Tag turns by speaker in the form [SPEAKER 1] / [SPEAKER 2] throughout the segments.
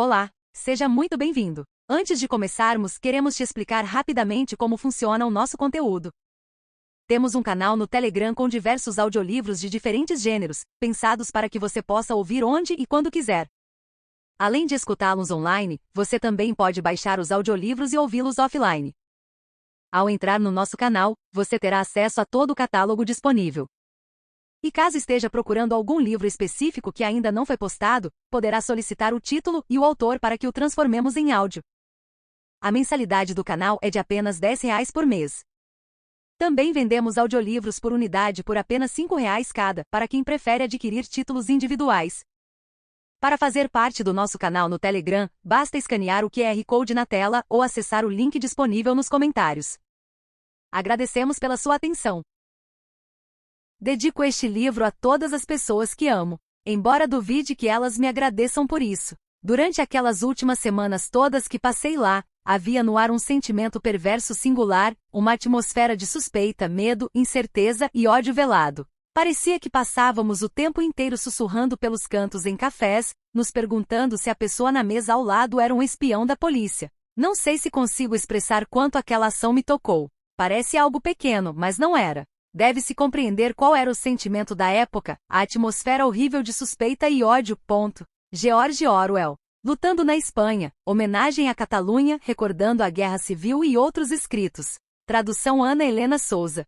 [SPEAKER 1] Olá, seja muito bem-vindo. Antes de começarmos, queremos te explicar rapidamente como funciona o nosso conteúdo. Temos um canal no Telegram com diversos audiolivros de diferentes gêneros, pensados para que você possa ouvir onde e quando quiser. Além de escutá-los online, você também pode baixar os audiolivros e ouvi-los offline. Ao entrar no nosso canal, você terá acesso a todo o catálogo disponível. E caso esteja procurando algum livro específico que ainda não foi postado, poderá solicitar o título e o autor para que o transformemos em áudio. A mensalidade do canal é de apenas R$ 10 por mês. Também vendemos audiolivros por unidade por apenas R$ 5 cada, para quem prefere adquirir títulos individuais. Para fazer parte do nosso canal no Telegram, basta escanear o QR Code na tela ou acessar o link disponível nos comentários. Agradecemos pela sua atenção. Dedico este livro a todas as pessoas que amo, embora duvide que elas me agradeçam por isso. Durante aquelas últimas semanas todas que passei lá, havia no ar um sentimento perverso singular, uma atmosfera de suspeita, medo, incerteza e ódio velado. Parecia que passávamos o tempo inteiro sussurrando pelos cantos em cafés, nos perguntando se a pessoa na mesa ao lado era um espião da polícia. Não sei se consigo expressar quanto aquela ação me tocou. Parece algo pequeno, mas não era. Deve-se compreender qual era o sentimento da época, a atmosfera horrível de suspeita e ódio. George Orwell. Lutando na Espanha, homenagem à Catalunha, recordando a Guerra Civil e outros escritos. Tradução Ana Helena Souza.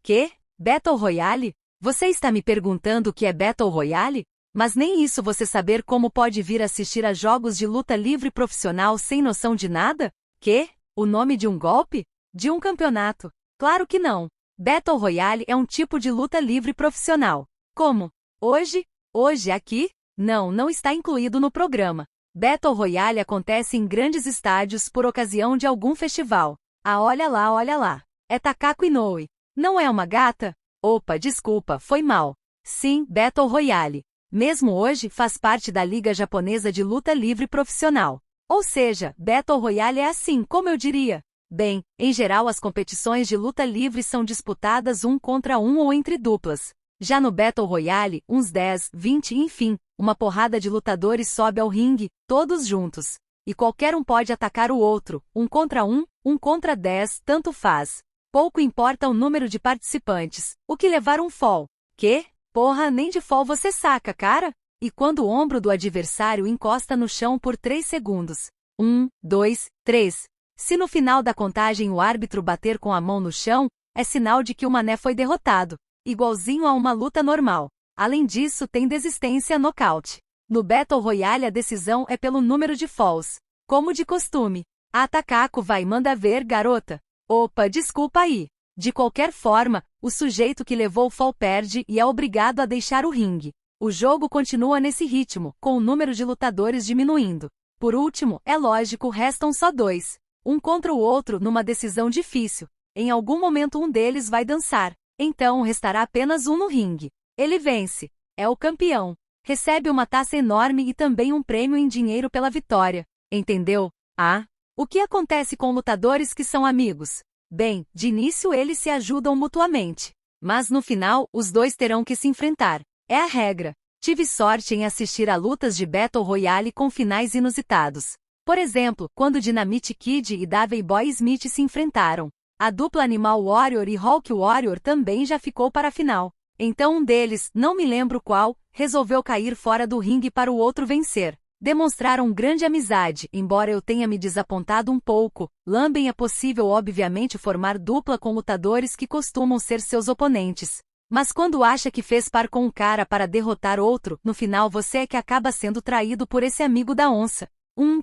[SPEAKER 1] Que? Battle Royale? Você está me perguntando o que é Battle Royale? Mas nem isso você saber como pode vir assistir a jogos de luta livre profissional sem noção de nada? Que? O nome de um golpe? De um campeonato? Claro que não. Battle Royale é um tipo de luta livre profissional. Como? Hoje? Hoje aqui? Não está incluído no programa. Battle Royale acontece em grandes estádios por ocasião de algum festival. Ah, olha lá. É Takako Inoue. Não é uma gata? Opa, desculpa, foi mal. Sim, Battle Royale. Mesmo hoje faz parte da Liga Japonesa de Luta Livre Profissional. Ou seja, Battle Royale é assim, como eu diria. Bem, em geral as competições de luta livre são disputadas um contra um ou entre duplas. Já no Battle Royale, uns 10, 20 enfim, uma porrada de lutadores sobe ao ringue, todos juntos. E qualquer um pode atacar o outro, um contra 10, tanto faz. Pouco importa o número de participantes. O que levar um fall? Que? Porra, nem de fall você saca, cara? E quando o ombro do adversário encosta no chão por 3 segundos. 1, 2, 3. Se no final da contagem o árbitro bater com a mão no chão, é sinal de que o mané foi derrotado, igualzinho a uma luta normal. Além disso, tem desistência nocaute. No Battle Royale a decisão é pelo número de falls. Como de costume. A Takako vai manda ver, garota. Opa, desculpa aí. De qualquer forma, o sujeito que levou o fall perde e é obrigado a deixar o ringue. O jogo continua nesse ritmo, com o número de lutadores diminuindo. Por último, é lógico, restam só 2. Um contra o outro numa decisão difícil. Em algum momento um deles vai dançar. Então restará apenas um no ringue. Ele vence. É o campeão. Recebe uma taça enorme e também um prêmio em dinheiro pela vitória. Entendeu? Ah? O que acontece com lutadores que são amigos? Bem, de início eles se ajudam mutuamente. Mas no final, os dois terão que se enfrentar. É a regra. Tive sorte em assistir a lutas de Battle Royale com finais inusitados. Por exemplo, quando Dynamite Kid e Davey Boy Smith se enfrentaram. A dupla Animal Warrior e Hulk Warrior também já ficou para a final. Então um deles, não me lembro qual, resolveu cair fora do ringue para o outro vencer. Demonstraram grande amizade, embora eu tenha me desapontado um pouco. Lambem é possível obviamente formar dupla com lutadores que costumam ser seus oponentes. Mas quando acha que fez par com um cara para derrotar outro, no final você é que acaba sendo traído por esse amigo da onça.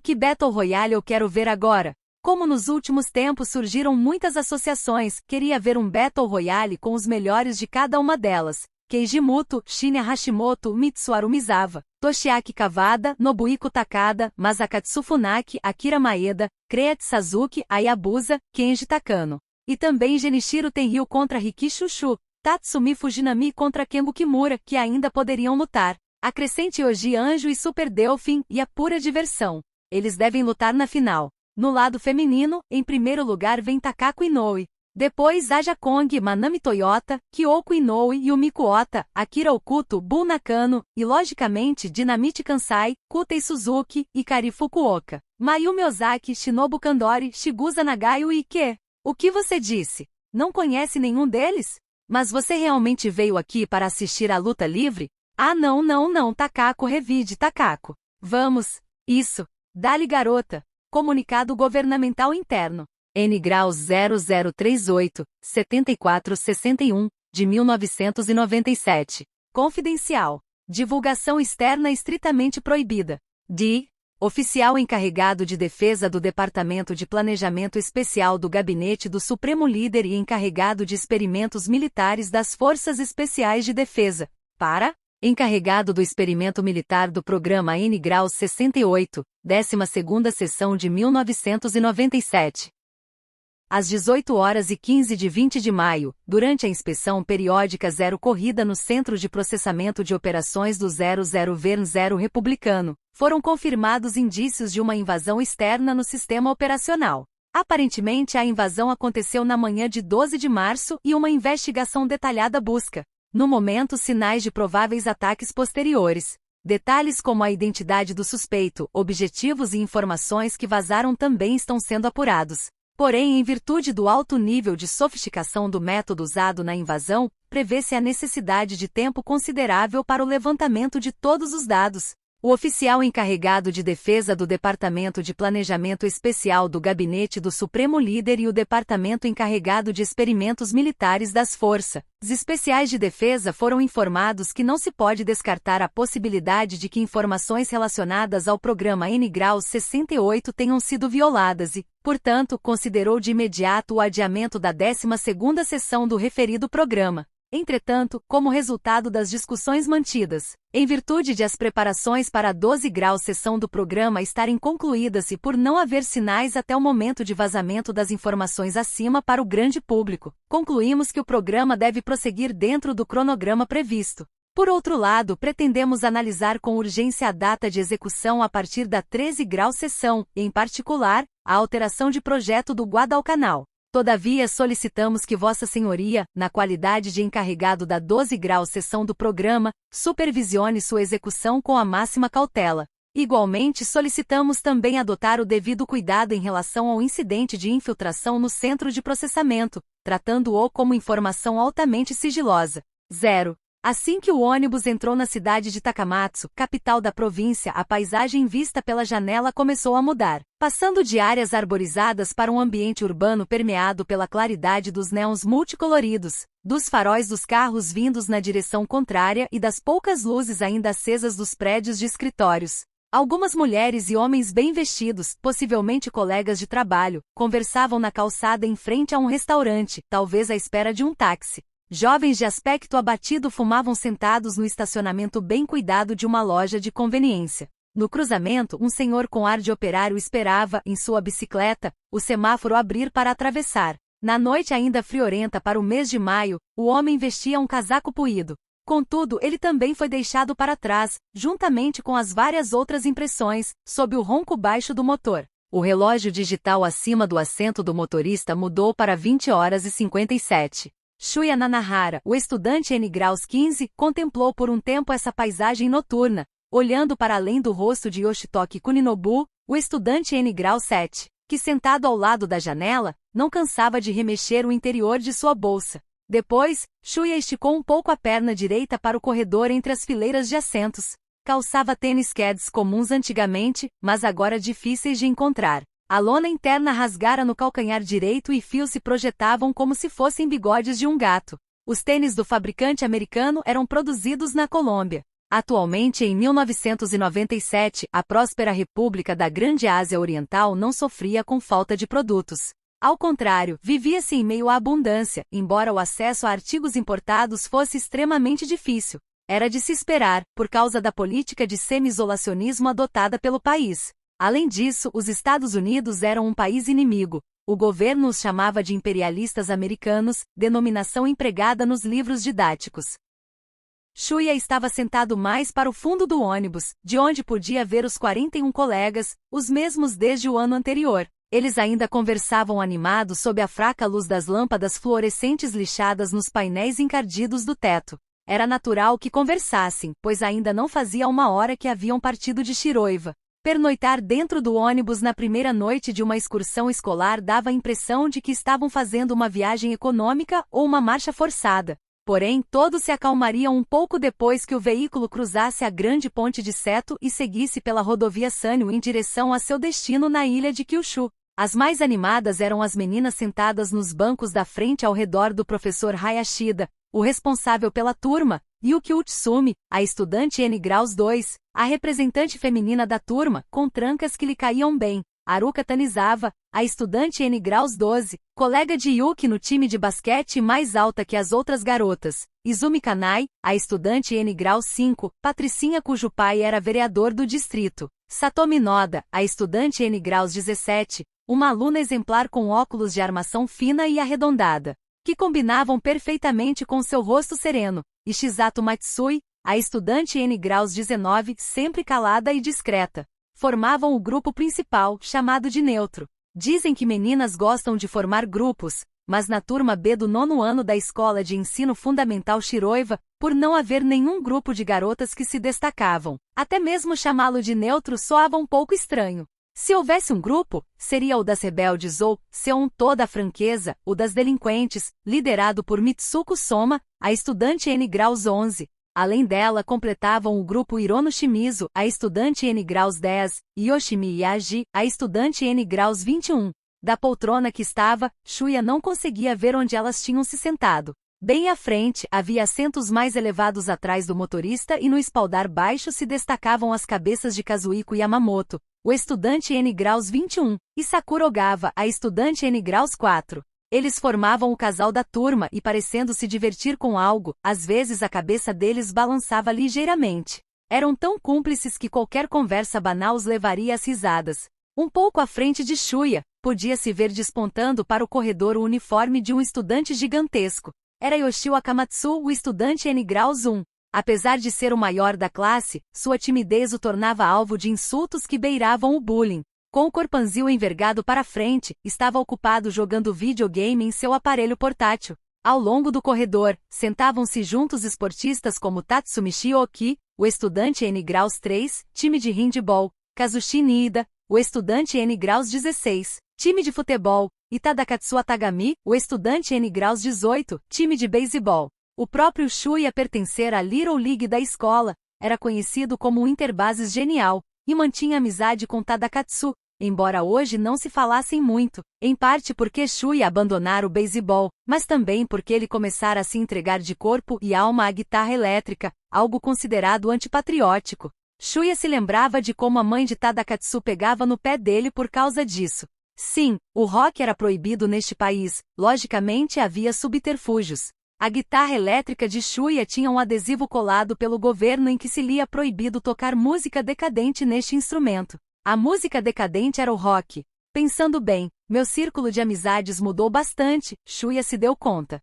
[SPEAKER 1] Que Battle Royale eu quero ver agora? Como nos últimos tempos surgiram muitas associações, queria ver um Battle Royale com os melhores de cada uma delas. Keiji Muto, Shinya Hashimoto, Mitsuharu Misawa, Toshiaki Kawada, Nobuhiko Takada, Masakatsu Funaki, Akira Maeda, Kreat Suzuki, Hayabusa, Kenji Takano. E também Genichiro Tenryu contra Riki Chushu, Tatsumi Fujinami contra Kengo Kimura, que ainda poderiam lutar. Acrescente Yoji Anjo e Super Delfin, e a pura diversão. Eles devem lutar na final. No lado feminino, em primeiro lugar vem Takako Inoue. Depois Aja Kong, Manami Toyota, Kyoko Inoue, Yumiko Ota, Akira Okuto, Bun Nakano, e logicamente Dinamichi Kansai, Kutei Suzuki, Ikari Fukuoka, Mayumi Ozaki, Shinobu Kandori, Shigusa Nagayo e Ike. O que você disse? Não conhece nenhum deles? Mas você realmente veio aqui para assistir à luta livre? Ah não, Takako, revide Takako. Vamos. Isso. Dali garota. Comunicado governamental interno. N graus 0038, 7461, de 1997. Confidencial. Divulgação externa estritamente proibida. D. Oficial encarregado de defesa do Departamento de Planejamento Especial do Gabinete do Supremo Líder e encarregado de experimentos militares das Forças Especiais de Defesa. Para. Encarregado do experimento militar do programa N graus 68, 12ª sessão de 1997. Às 18h15 de 20 de maio, durante a inspeção periódica 0 corrida no Centro de Processamento de Operações do 00 Vern 0 Republicano, foram confirmados indícios de uma invasão externa no sistema operacional. Aparentemente a invasão aconteceu na manhã de 12 de março e uma investigação detalhada busca, no momento, sinais de prováveis ataques posteriores. Detalhes como a identidade do suspeito, objetivos e informações que vazaram também estão sendo apurados. Porém, em virtude do alto nível de sofisticação do método usado na invasão, prevê-se a necessidade de tempo considerável para o levantamento de todos os dados. O oficial encarregado de defesa do Departamento de Planejamento Especial do Gabinete do Supremo Líder e o Departamento encarregado de experimentos militares das Forças Especiais de Defesa foram informados que não se pode descartar a possibilidade de que informações relacionadas ao programa N graus 68 tenham sido violadas e, portanto, considerou de imediato o adiamento da 12ª sessão do referido programa. Entretanto, como resultado das discussões mantidas, em virtude de as preparações para a 12 graus sessão do programa estarem concluídas e por não haver sinais até o momento de vazamento das informações acima para o grande público, concluímos que o programa deve prosseguir dentro do cronograma previsto. Por outro lado, pretendemos analisar com urgência a data de execução a partir da 13 graus sessão, e, em particular, a alteração de projeto do Guadalcanal. Todavia solicitamos que Vossa Senhoria, na qualidade de encarregado da 12 graus sessão do programa, supervisione sua execução com a máxima cautela. Igualmente solicitamos também adotar o devido cuidado em relação ao incidente de infiltração no centro de processamento, tratando-o como informação altamente sigilosa. 0. Assim que o ônibus entrou na cidade de Takamatsu, capital da província, a paisagem vista pela janela começou a mudar, passando de áreas arborizadas para um ambiente urbano permeado pela claridade dos néons multicoloridos, dos faróis dos carros vindos na direção contrária e das poucas luzes ainda acesas dos prédios de escritórios. Algumas mulheres e homens bem vestidos, possivelmente colegas de trabalho, conversavam na calçada em frente a um restaurante, talvez à espera de um táxi. Jovens de aspecto abatido fumavam sentados no estacionamento bem cuidado de uma loja de conveniência. No cruzamento, um senhor com ar de operário esperava, em sua bicicleta, o semáforo abrir para atravessar. Na noite ainda friorenta para o mês de maio, o homem vestia um casaco puído. Contudo, ele também foi deixado para trás, juntamente com as várias outras impressões, sob o ronco baixo do motor. O relógio digital acima do assento do motorista mudou para 20h57. Shuya Nanahara, o estudante N graus 15, contemplou por um tempo essa paisagem noturna, olhando para além do rosto de Yoshitoki Kuninobu, o estudante N graus 7, que sentado ao lado da janela, não cansava de remexer o interior de sua bolsa. Depois, Shuya esticou um pouco a perna direita para o corredor entre as fileiras de assentos. Calçava tênis Keds comuns antigamente, mas agora difíceis de encontrar. A lona interna rasgara no calcanhar direito e fios se projetavam como se fossem bigodes de um gato. Os tênis do fabricante americano eram produzidos na Colômbia. Atualmente, em 1997, a próspera República da Grande Ásia Oriental não sofria com falta de produtos. Ao contrário, vivia-se em meio à abundância, embora o acesso a artigos importados fosse extremamente difícil. Era de se esperar, por causa da política de semi-isolacionismo adotada pelo país. Além disso, os Estados Unidos eram um país inimigo. O governo os chamava de imperialistas americanos, denominação empregada nos livros didáticos. Shuya estava sentado mais para o fundo do ônibus, de onde podia ver os 41 colegas, os mesmos desde o ano anterior. Eles ainda conversavam animados sob a fraca luz das lâmpadas fluorescentes lixadas nos painéis encardidos do teto. Era natural que conversassem, pois ainda não fazia 1 hora que haviam partido de Shiroiva. Pernoitar dentro do ônibus na primeira noite de uma excursão escolar dava a impressão de que estavam fazendo uma viagem econômica ou uma marcha forçada. Porém, todos se acalmariam um pouco depois que o veículo cruzasse a grande ponte de Seto e seguisse pela rodovia Sanyo em direção a seu destino na ilha de Kyushu. As mais animadas eram as meninas sentadas nos bancos da frente ao redor do professor Hayashida, o responsável pela turma, Yuki Utsumi, a estudante N graus 2, a representante feminina da turma, com trancas que lhe caíam bem, Haruka Tanizawa, a estudante N graus 12, colega de Yuki no time de basquete mais alta que as outras garotas, Izumi Kanai, a estudante N graus 5, patricinha cujo pai era vereador do distrito, Satomi Noda, a estudante N graus 17, uma aluna exemplar com óculos de armação fina e arredondada, que combinavam perfeitamente com seu rosto sereno, e Shizato Matsui, a estudante N graus 19, sempre calada e discreta. Formavam o grupo principal, chamado de neutro. Dizem que meninas gostam de formar grupos, mas na turma B do 9º ano da Escola de Ensino Fundamental Shiroiva, por não haver nenhum grupo de garotas que se destacavam, até mesmo chamá-lo de neutro soava um pouco estranho. Se houvesse um grupo, seria o das rebeldes ou, com toda a franqueza, o das delinquentes, liderado por Mitsuko Soma, a estudante N graus 11. Além dela completavam o grupo Hirono Shimizu, a estudante N graus 10, e Yoshimi Yaji, a estudante N graus 21. Da poltrona que estava, Shuya não conseguia ver onde elas tinham se sentado. Bem à frente, havia assentos mais elevados atrás do motorista e no espaldar baixo se destacavam as cabeças de Kazuhiko Yamamoto, o estudante N graus 21, e Sakura Ogawa, a estudante N graus 4. Eles formavam o casal da turma e parecendo se divertir com algo, às vezes a cabeça deles balançava ligeiramente. Eram tão cúmplices que qualquer conversa banal os levaria às risadas. Um pouco à frente de Shuya, podia-se ver despontando para o corredor o uniforme de um estudante gigantesco. Era Yoshio Akamatsu, o estudante N graus 1. Apesar de ser o maior da classe, sua timidez o tornava alvo de insultos que beiravam o bullying. Com o corpanzil envergado para frente, estava ocupado jogando videogame em seu aparelho portátil. Ao longo do corredor, sentavam-se juntos esportistas como Tatsumi Shioki, o estudante N graus 3, time de handball, Kazushi Niida, o estudante N graus 16, time de futebol, e Tadakatsu Atagami, o estudante N graus 18, time de beisebol. O próprio Shuya pertencer à Little League da escola, era conhecido como um interbases genial, e mantinha amizade com Tadakatsu, embora hoje não se falassem muito, em parte porque Shuya abandonara o beisebol, mas também porque ele começara a se entregar de corpo e alma à guitarra elétrica, algo considerado antipatriótico. Shuya se lembrava de como a mãe de Tadakatsu pegava no pé dele por causa disso. Sim, o rock era proibido neste país, logicamente havia subterfúgios. A guitarra elétrica de Shuya tinha um adesivo colado pelo governo em que se lia proibido tocar música decadente neste instrumento. A música decadente era o rock. Pensando bem, meu círculo de amizades mudou bastante, Shuya se deu conta.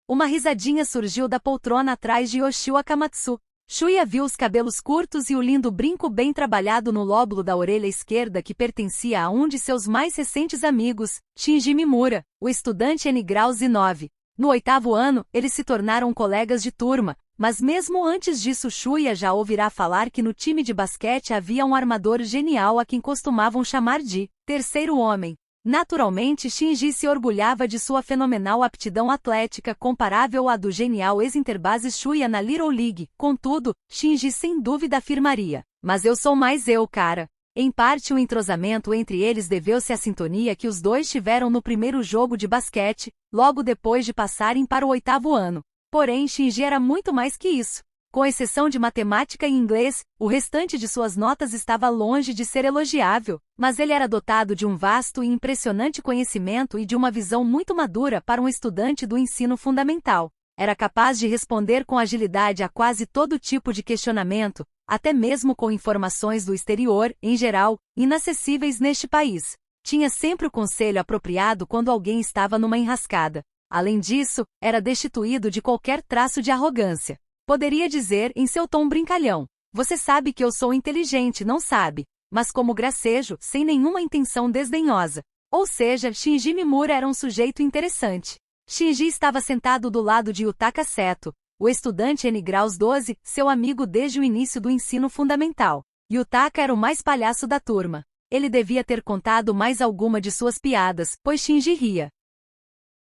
[SPEAKER 1] Uma risadinha surgiu da poltrona atrás de Yoshio Akamatsu. Shuya viu os cabelos curtos e o lindo brinco bem trabalhado no lóbulo da orelha esquerda que pertencia a um de seus mais recentes amigos, Shinji Mimura, o estudante N graus 9. No 8º ano, eles se tornaram colegas de turma, mas mesmo antes disso Shuya já ouvirá falar que no time de basquete havia um armador genial a quem costumavam chamar de terceiro homem. Naturalmente Shinji se orgulhava de sua fenomenal aptidão atlética comparável à do genial ex-interbases Shuya na Little League, contudo, Shinji sem dúvida afirmaria, mas eu sou mais eu, cara. Em parte o entrosamento entre eles deveu-se à sintonia que os dois tiveram no primeiro jogo de basquete, logo depois de passarem para o 8º ano. Porém Shinji era muito mais que isso. Com exceção de matemática e inglês, o restante de suas notas estava longe de ser elogiável, mas ele era dotado de um vasto e impressionante conhecimento e de uma visão muito madura para um estudante do ensino fundamental. Era capaz de responder com agilidade a quase todo tipo de questionamento, até mesmo com informações do exterior, em geral, inacessíveis neste país. Tinha sempre o conselho apropriado quando alguém estava numa enrascada. Além disso, era destituído de qualquer traço de arrogância. Poderia dizer, em seu tom brincalhão, você sabe que eu sou inteligente, não sabe? mas como gracejo, sem nenhuma intenção desdenhosa. Ou seja, Shinji Mimura era um sujeito interessante. Shinji estava sentado do lado de Yutaka Seto, o estudante N graus 12, seu amigo desde o início do ensino fundamental. Yutaka era o mais palhaço da turma. Ele devia ter contado mais alguma de suas piadas, pois Shinji ria.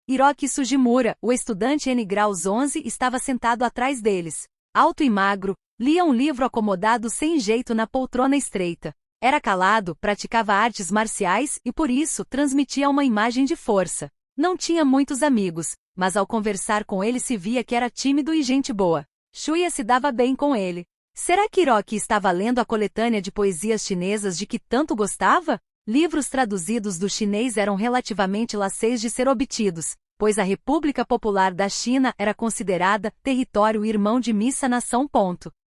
[SPEAKER 1] Hiroki Sugimura, o estudante N graus 11, estava sentado atrás deles. Alto e magro, lia um livro acomodado sem jeito na poltrona estreita. Era calado, praticava artes marciais e por isso transmitia uma imagem de força. Não tinha muitos amigos, mas ao conversar com ele se via que era tímido e gente boa. Shuya se dava bem com ele. Será que Hiroki estava lendo a coletânea de poesias chinesas de que tanto gostava? Livros traduzidos do chinês eram relativamente fáceis de ser obtidos, pois a República Popular da China era considerada território irmão de Missa-nação.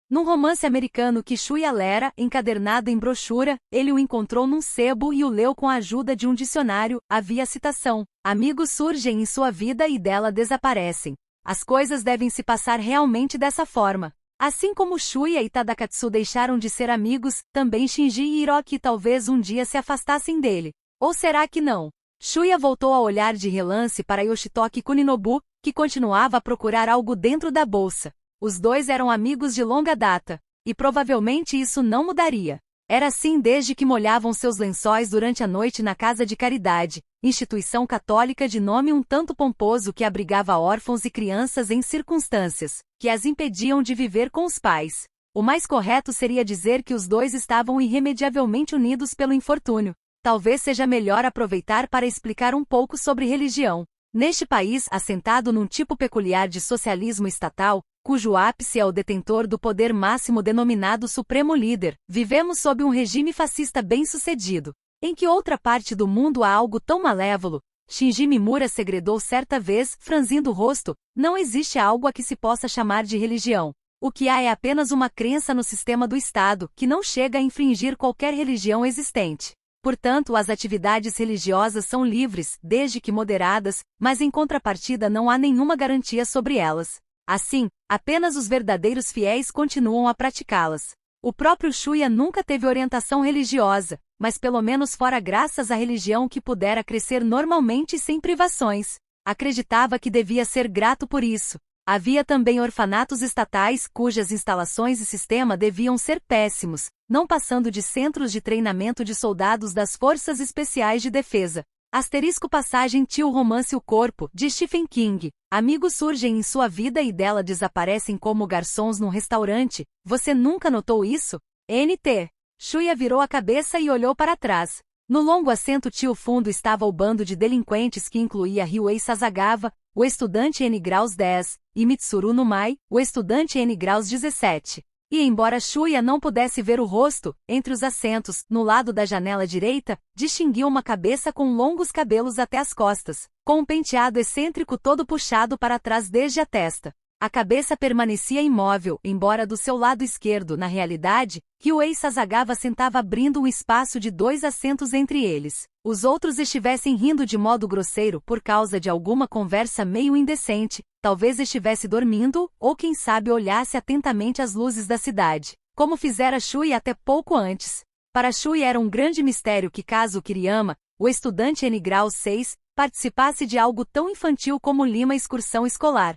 [SPEAKER 1] Num romance americano que Shuya lera, encadernado em brochura, ele o encontrou num sebo e o leu com a ajuda de um dicionário. Havia a citação: amigos surgem em sua vida e dela desaparecem. As coisas devem se passar realmente dessa forma. Assim como Shuya e Tadakatsu deixaram de ser amigos, também Shinji e Hiroki talvez um dia se afastassem dele. Ou será que não? Shuya voltou a olhar de relance para Yoshitoki Kuninobu, que continuava a procurar algo dentro da bolsa. Os dois eram amigos de longa data, e provavelmente isso não mudaria. Era assim desde que molhavam seus lençóis durante a noite na Casa de Caridade, instituição católica de nome um tanto pomposo que abrigava órfãos e crianças em circunstâncias que as impediam de viver com os pais. O mais correto seria dizer que os dois estavam irremediavelmente unidos pelo infortúnio. Talvez seja melhor aproveitar para explicar um pouco sobre religião. Neste país, assentado num tipo peculiar de socialismo estatal, cujo ápice é o detentor do poder máximo denominado Supremo Líder, vivemos sob um regime fascista bem-sucedido. Em que outra parte do mundo há algo tão malévolo? Shinji Mimura segredou certa vez, franzindo o rosto: não existe algo a que se possa chamar de religião. O que há é apenas uma crença no sistema do Estado, que não chega a infringir qualquer religião existente. Portanto, as atividades religiosas são livres, desde que moderadas, mas em contrapartida não há nenhuma garantia sobre elas. Assim, apenas os verdadeiros fiéis continuam a praticá-las. O próprio Shuya nunca teve orientação religiosa, mas pelo menos fora graças à religião que pudera crescer normalmente e sem privações. Acreditava que devia ser grato por isso. Havia também orfanatos estatais cujas instalações e sistema deviam ser péssimos, não passando de centros de treinamento de soldados das Forças Especiais de Defesa. Passagem Tio Romance O Corpo, de Stephen King. Amigos surgem em sua vida e dela desaparecem como garçons num restaurante. Você nunca notou isso? NT. Shuya virou a cabeça e olhou para trás. No longo assento tio fundo estava o bando de delinquentes que incluía Ryuei Sasagawa, o estudante N graus 10, e Mitsuru Numai, o estudante N graus 17. E embora Shuya não pudesse ver o rosto, entre os assentos, no lado da janela direita, distinguiu uma cabeça com longos cabelos até as costas, com um penteado excêntrico todo puxado para trás desde a testa. A cabeça permanecia imóvel, embora do seu lado esquerdo, na realidade, Ryuei Sasagawa sentava abrindo um espaço de 2 assentos entre eles. Os outros estivessem rindo de modo grosseiro por causa de alguma conversa meio indecente, talvez estivesse dormindo, ou quem sabe olhasse atentamente as luzes da cidade, como fizera Shuya até pouco antes. Para Shuya era um grande mistério que Kazuo Kiriyama, o estudante N graus 6, participasse de algo tão infantil como Lima excursão escolar.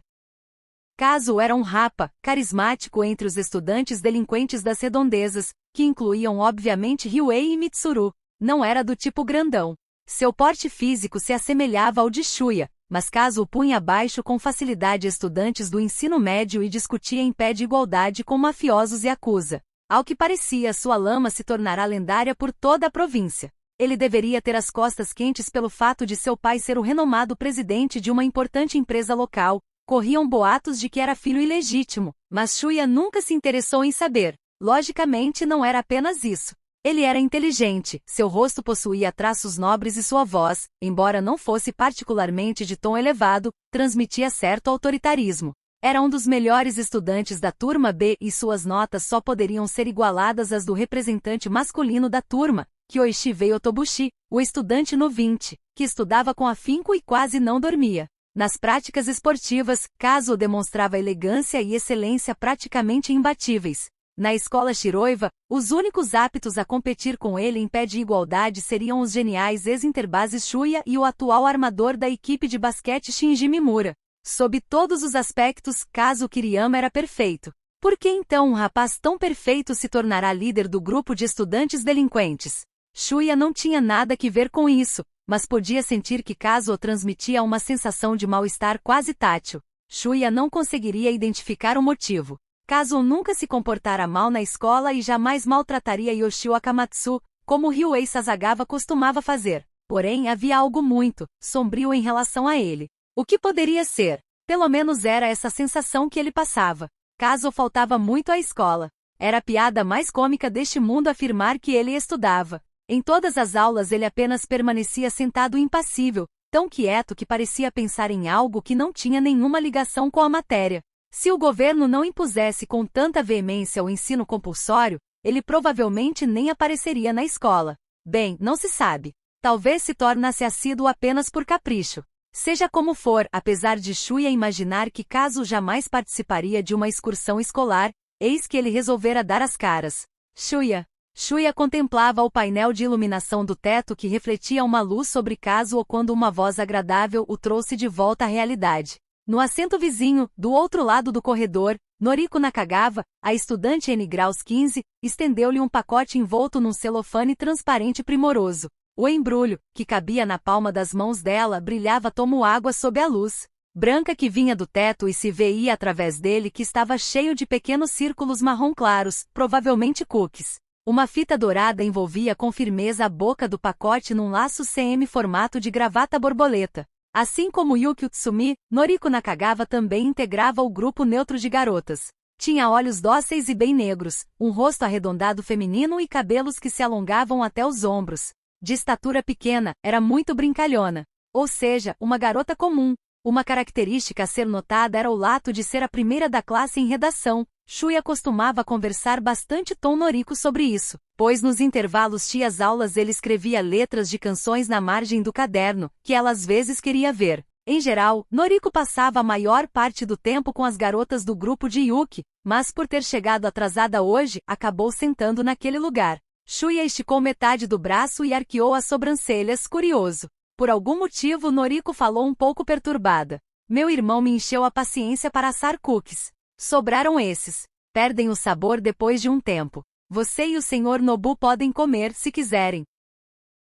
[SPEAKER 1] Kazuo era um rapa, carismático entre os estudantes delinquentes das redondezas, que incluíam obviamente Ryuei e Mitsuru. Não era do tipo grandão. Seu porte físico se assemelhava ao de Shuya, mas Kazuo punha abaixo com facilidade estudantes do ensino médio e discutia em pé de igualdade com mafiosos e yakuza. Ao que parecia, sua lama se tornará lendária por toda a província. Ele deveria ter as costas quentes pelo fato de seu pai ser o renomado presidente de uma importante empresa local. Corriam boatos de que era filho ilegítimo, mas Shuya nunca se interessou em saber. Logicamente não era apenas isso. Ele era inteligente, seu rosto possuía traços nobres e sua voz, embora não fosse particularmente de tom elevado, transmitia certo autoritarismo. Era um dos melhores estudantes da turma B e suas notas só poderiam ser igualadas às do representante masculino da turma, Kyoichi Otobushi, o estudante no 20, que estudava com afinco e quase não dormia. Nas práticas esportivas, Kazuo demonstrava elegância e excelência praticamente imbatíveis. Na escola Shiroiva, os únicos aptos a competir com ele em pé de igualdade seriam os geniais ex-interbases Shuya e o atual armador da equipe de basquete Shinji Mimura. Sob todos os aspectos, Kazuo Kiriyama era perfeito. Por que então um rapaz tão perfeito se tornará líder do grupo de estudantes delinquentes? Shuya não tinha nada que ver com isso, mas podia sentir que Kazuo transmitia uma sensação de mal-estar quase tátil. Shuya não conseguiria identificar o motivo. Kazuo nunca se comportara mal na escola e jamais maltrataria Yoshio Akamatsu, como Ryuei Sasagawa costumava fazer. Porém, havia algo muito sombrio em relação a ele. O que poderia ser? Pelo menos era essa sensação que ele passava. Kazuo faltava muito à escola. Era a piada mais cômica deste mundo afirmar que ele estudava. Em todas as aulas ele apenas permanecia sentado impassível, tão quieto que parecia pensar em algo que não tinha nenhuma ligação com a matéria. Se o governo não impusesse com tanta veemência o ensino compulsório, ele provavelmente nem apareceria na escola. Bem, não se sabe. Talvez se tornasse assíduo apenas por capricho. Seja como for, apesar de Shuya imaginar que Kazuo jamais participaria de uma excursão escolar, eis que ele resolvera dar as caras. Shuya contemplava o painel de iluminação do teto que refletia uma luz sobre Kazuo quando uma voz agradável o trouxe de volta à realidade. No assento vizinho, do outro lado do corredor, Noriko Nakagawa, a estudante N graus 15, estendeu-lhe um pacote envolto num celofane transparente primoroso. O embrulho, que cabia na palma das mãos dela, brilhava como água sob a luz branca que vinha do teto e se veia através dele que estava cheio de pequenos círculos marrom claros, provavelmente cookies. Uma fita dourada envolvia com firmeza a boca do pacote num laço CM formato de gravata borboleta. Assim como Yuki Utsumi, Noriko Nakagawa também integrava o grupo neutro de garotas. Tinha olhos dóceis e bem negros, um rosto arredondado feminino e cabelos que se alongavam até os ombros. De estatura pequena, era muito brincalhona. Ou seja, uma garota comum. Uma característica a ser notada era o lato de ser a primeira da classe em redação. Shuya costumava conversar bastante com Noriko sobre isso, pois nos intervalos das aulas ele escrevia letras de canções na margem do caderno, que ela às vezes queria ver. Em geral, Noriko passava a maior parte do tempo com as garotas do grupo de Yuki, mas por ter chegado atrasada hoje, acabou sentando naquele lugar. Shuya esticou metade do braço e arqueou as sobrancelhas, curioso. Por algum motivo Noriko falou um pouco perturbada. Meu irmão me encheu a paciência para assar cookies. Sobraram esses. Perdem o sabor depois de um tempo. Você e o Sr. Nobu podem comer se quiserem.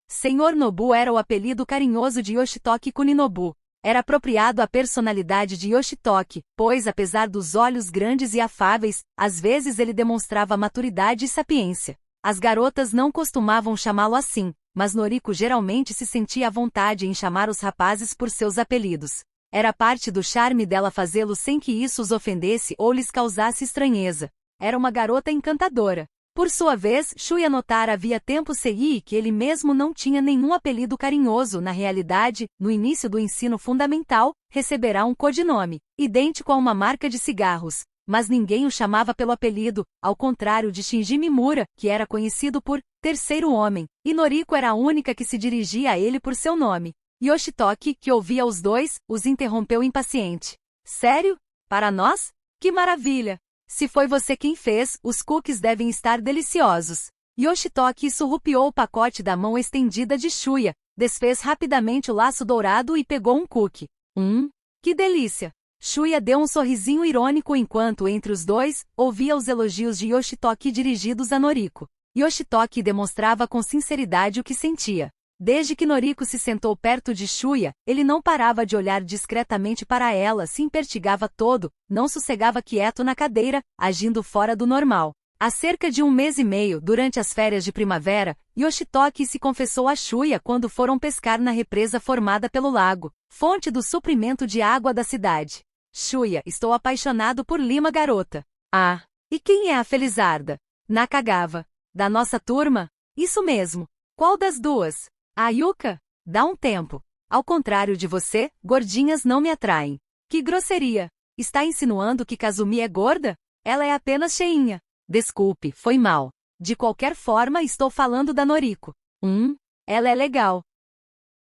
[SPEAKER 1] Sr. Nobu era o apelido carinhoso de Yoshitoki Kuninobu. Era apropriado à personalidade de Yoshitoki, pois apesar dos olhos grandes e afáveis, às vezes ele demonstrava maturidade e sapiência. As garotas não costumavam chamá-lo assim, mas Noriko geralmente se sentia à vontade em chamar os rapazes por seus apelidos. Era parte do charme dela fazê-lo sem que isso os ofendesse ou lhes causasse estranheza. Era uma garota encantadora. Por sua vez, Shuya notara havia tempo sei que ele mesmo não tinha nenhum apelido carinhoso. Na realidade, no início do ensino fundamental, receberá um codinome, idêntico a uma marca de cigarros. Mas ninguém o chamava pelo apelido, ao contrário de Shinji Mimura, que era conhecido por Terceiro Homem, e Noriko era a única que se dirigia a ele por seu nome. Yoshitoki, que ouvia os dois, os interrompeu impaciente. Sério? Para nós? Que maravilha! Se foi você quem fez, os cookies devem estar deliciosos. Yoshitoki surrupiou o pacote da mão estendida de Shuya, desfez rapidamente o laço dourado e pegou um cookie. Que delícia! Shuya deu um sorrisinho irônico enquanto, entre os dois, ouvia os elogios de Yoshitoki dirigidos a Noriko. Yoshitoki demonstrava com sinceridade o que sentia. Desde que Noriko se sentou perto de Shuya, ele não parava de olhar discretamente para ela, se impertigava todo, não sossegava quieto na cadeira, agindo fora do normal. Há cerca de 1 mês e meio, durante as férias de primavera, Yoshitoki se confessou a Shuya quando foram pescar na represa formada pelo lago, fonte do suprimento de água da cidade. Shuya, estou apaixonado por Lima, garota. Ah, e quem é a Felizarda? Nakagawa. Da nossa turma? Isso mesmo. Qual das duas? A Yuka? Dá um tempo. Ao contrário de você, gordinhas não me atraem. Que grosseria! Está insinuando que Kazumi é gorda? Ela é apenas cheinha. Desculpe, foi mal. De qualquer forma, estou falando da Noriko. Ela é legal.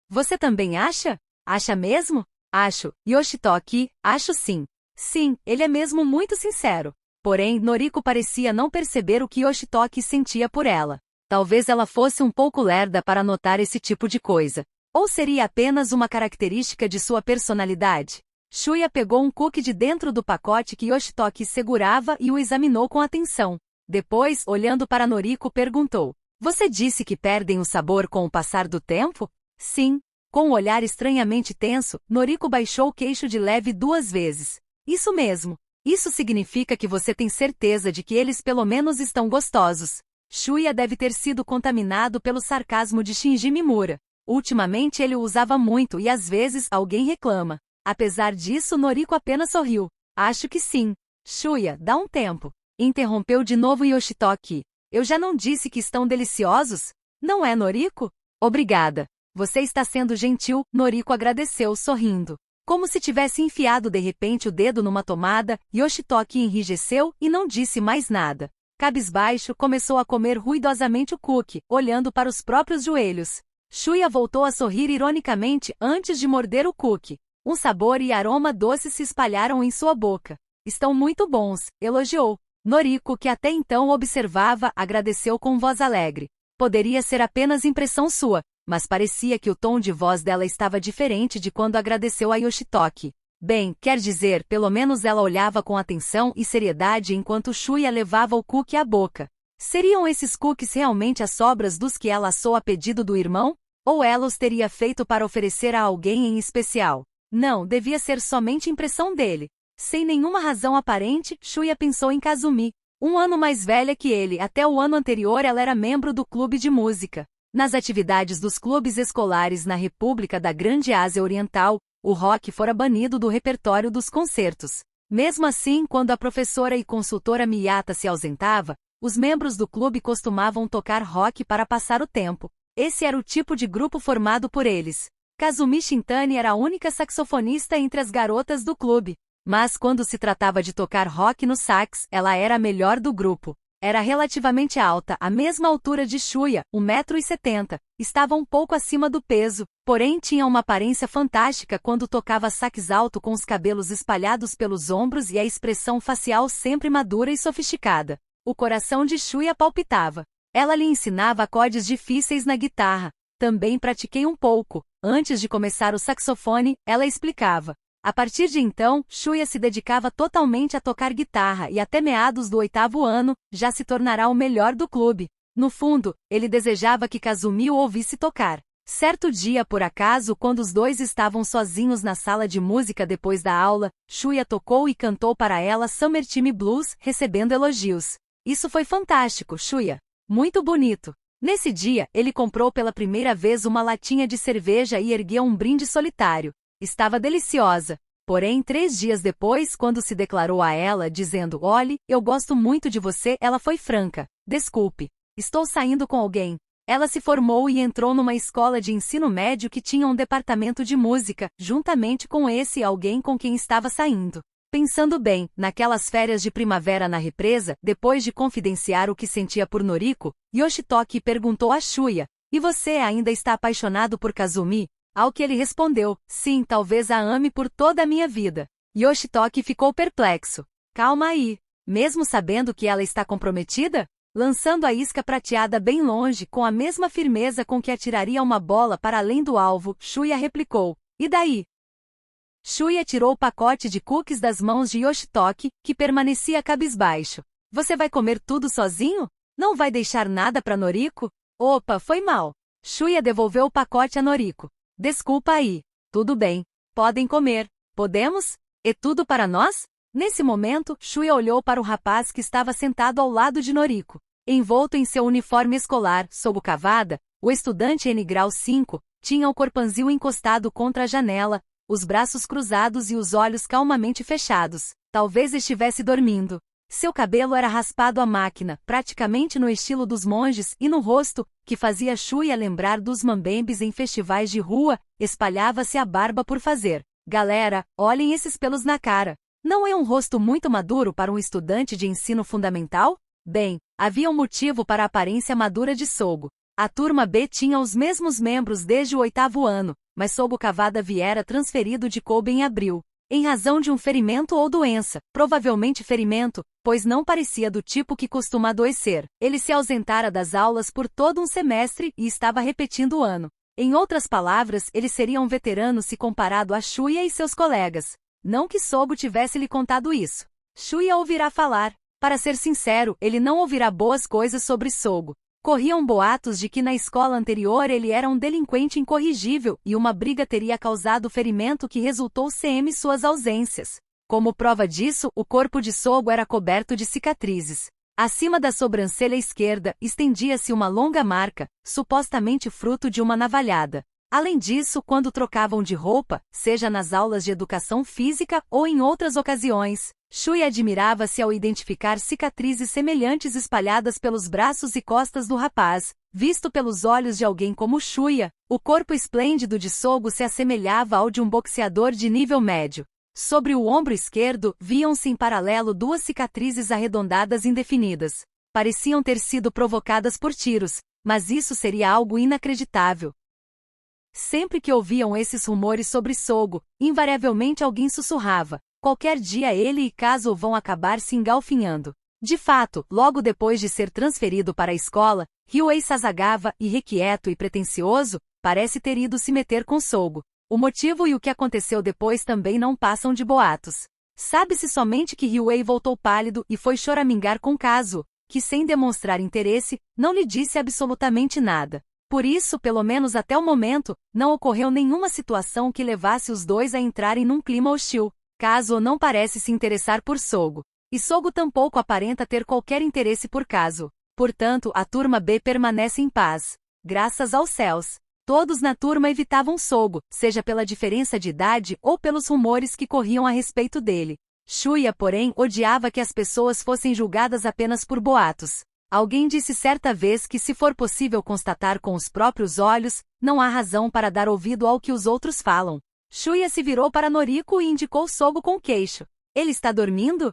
[SPEAKER 1] Você também acha? Acha mesmo? Acho. Yoshitoki, acho sim. Sim, ele é mesmo muito sincero. Porém, Noriko parecia não perceber o que Yoshitoki sentia por ela. Talvez ela fosse um pouco lerda para notar esse tipo de coisa. Ou seria apenas uma característica de sua personalidade? Shuya pegou um cookie de dentro do pacote que Yoshitoki segurava e o examinou com atenção. Depois, olhando para Noriko, perguntou: "Você disse que perdem o sabor com o passar do tempo?" "Sim." Com um olhar estranhamente tenso, Noriko baixou o queixo de leve 2 vezes. "Isso mesmo. Isso significa que você tem certeza de que eles pelo menos estão gostosos." Shuya deve ter sido contaminado pelo sarcasmo de Shinji Mimura. Ultimamente ele o usava muito e às vezes alguém reclama. Apesar disso, Noriko apenas sorriu. "Acho que sim." "Shuya, dá um tempo." Interrompeu de novo Yoshitoki. "Eu já não disse que estão deliciosos? Não é, Noriko?" "Obrigada. Você está sendo gentil." Noriko agradeceu, sorrindo. Como se tivesse enfiado de repente o dedo numa tomada, Yoshitoki enrijeceu e não disse mais nada. Cabisbaixo, começou a comer ruidosamente o cookie, olhando para os próprios joelhos. Shuya voltou a sorrir ironicamente antes de morder o cookie. Um sabor e aroma doce se espalharam em sua boca. "Estão muito bons", elogiou. Noriko, que até então observava, agradeceu com voz alegre. Poderia ser apenas impressão sua, mas parecia que o tom de voz dela estava diferente de quando agradeceu a Yoshitoki. Bem, quer dizer, pelo menos ela olhava com atenção e seriedade enquanto Shuya levava o cookie à boca. Seriam esses cookies realmente as sobras dos que ela assou a pedido do irmão? Ou ela os teria feito para oferecer a alguém em especial? Não, devia ser somente impressão dele. Sem nenhuma razão aparente, Shuya pensou em Kazumi. 1 ano mais velha que ele, até o ano anterior ela era membro do clube de música. Nas atividades dos clubes escolares na República da Grande Ásia Oriental, o rock fora banido do repertório dos concertos. Mesmo assim, quando a professora e consultora Miyata se ausentava, os membros do clube costumavam tocar rock para passar o tempo. Esse era o tipo de grupo formado por eles. Kazumi Shintani era a única saxofonista entre as garotas do clube. Mas quando se tratava de tocar rock no sax, ela era a melhor do grupo. Era relativamente alta, a mesma altura de Shuya, 1,70 m. Estava um pouco acima do peso, porém tinha uma aparência fantástica quando tocava sax alto com os cabelos espalhados pelos ombros e a expressão facial sempre madura e sofisticada. O coração de Shuya palpitava. Ela lhe ensinava acordes difíceis na guitarra. Também pratiquei um pouco. Antes de começar o saxofone, ela explicava. A partir de então, Shuya se dedicava totalmente a tocar guitarra e até meados do 8º ano, já se tornará o melhor do clube. No fundo, ele desejava que Kazumi o ouvisse tocar. Certo dia, por acaso, quando os dois estavam sozinhos na sala de música depois da aula, Shuya tocou e cantou para ela Summertime Blues, recebendo elogios. "Isso foi fantástico, Shuya. Muito bonito." Nesse dia, ele comprou pela primeira vez uma latinha de cerveja e ergueu um brinde solitário. Estava deliciosa. Porém, 3 dias depois, quando se declarou a ela, dizendo: "Olhe, eu gosto muito de você", ela foi franca. "Desculpe. Estou saindo com alguém." Ela se formou e entrou numa escola de ensino médio que tinha um departamento de música, juntamente com esse alguém com quem estava saindo. Pensando bem, naquelas férias de primavera na represa, depois de confidenciar o que sentia por Noriko, Yoshitoki perguntou a Shuya: "E você ainda está apaixonado por Kazumi?" Ao que ele respondeu: "Sim, talvez a ame por toda a minha vida." Yoshitoki ficou perplexo. "Calma aí. Mesmo sabendo que ela está comprometida?" Lançando a isca prateada bem longe com a mesma firmeza com que atiraria uma bola para além do alvo, Shuya replicou: "E daí?" Shuya tirou o pacote de cookies das mãos de Yoshitoki, que permanecia cabisbaixo. "Você vai comer tudo sozinho? Não vai deixar nada para Noriko?" "Opa, foi mal." Shuya devolveu o pacote a Noriko. "Desculpa aí." "Tudo bem. Podem comer." "Podemos? É tudo para nós?" Nesse momento, Shuya olhou para o rapaz que estava sentado ao lado de Noriko. Envolto em seu uniforme escolar, sob o cavada, o estudante N grau 5, tinha o corpanzil encostado contra a janela, os braços cruzados e os olhos calmamente fechados. Talvez estivesse dormindo. Seu cabelo era raspado à máquina, praticamente no estilo dos monges, e no rosto, que fazia Shuya lembrar dos mambembes em festivais de rua, espalhava-se a barba por fazer. "Galera, olhem esses pelos na cara. Não é um rosto muito maduro para um estudante de ensino fundamental?" Bem, havia um motivo para a aparência madura de Sogo. A turma B tinha os mesmos membros desde o 8º ano, mas Sogo Kawada viera transferido de Kobe em abril. em razão de um ferimento ou doença, provavelmente ferimento, pois não parecia do tipo que costuma adoecer. Ele se ausentara das aulas por todo um semestre e estava repetindo o ano. Em outras palavras, ele seria um veterano se comparado a Shuya e seus colegas. Não que Sogo tivesse lhe contado isso. Shuya ouvirá falar. Para ser sincero, ele não ouvirá boas coisas sobre Sogo. Corriam boatos de que na escola anterior ele era um delinquente incorrigível e uma briga teria causado o ferimento que resultou em suas ausências. Como prova disso, o corpo de Sogo era coberto de cicatrizes. Acima da sobrancelha esquerda, estendia-se uma longa marca, supostamente fruto de uma navalhada. Além disso, quando trocavam de roupa, seja nas aulas de educação física ou em outras ocasiões, Shuya admirava-se ao identificar cicatrizes semelhantes espalhadas pelos braços e costas do rapaz. Visto pelos olhos de alguém como Shuya, o corpo esplêndido de Sogo se assemelhava ao de um boxeador de nível médio. Sobre o ombro esquerdo, viam-se em paralelo duas cicatrizes arredondadas indefinidas. Pareciam ter sido provocadas por tiros, mas isso seria algo inacreditável. Sempre que ouviam esses rumores sobre Sogo, invariavelmente alguém sussurrava: qualquer dia ele e Kazuo vão acabar se engalfinhando. De fato, logo depois de ser transferido para a escola, Ryuei Sasagawa, irrequieto e pretensioso, parece ter ido se meter com Sogo. O motivo e o que aconteceu depois também não passam de boatos. Sabe-se somente que Ryuei voltou pálido e foi choramingar com Kazuo, que sem demonstrar interesse, não lhe disse absolutamente nada. Por isso, pelo menos até o momento, não ocorreu nenhuma situação que levasse os dois a entrarem num clima hostil. Kazuo não parece se interessar por Sogo. E Sogo tampouco aparenta ter qualquer interesse por Kazuo. Portanto, a turma B permanece em paz. Graças aos céus. Todos na turma evitavam Sogo, seja pela diferença de idade ou pelos rumores que corriam a respeito dele. Shuya, porém, odiava que as pessoas fossem julgadas apenas por boatos. Alguém disse certa vez que se for possível constatar com os próprios olhos, não há razão para dar ouvido ao que os outros falam. Shuya se virou para Noriko e indicou Sogo com o queixo. Ele está dormindo?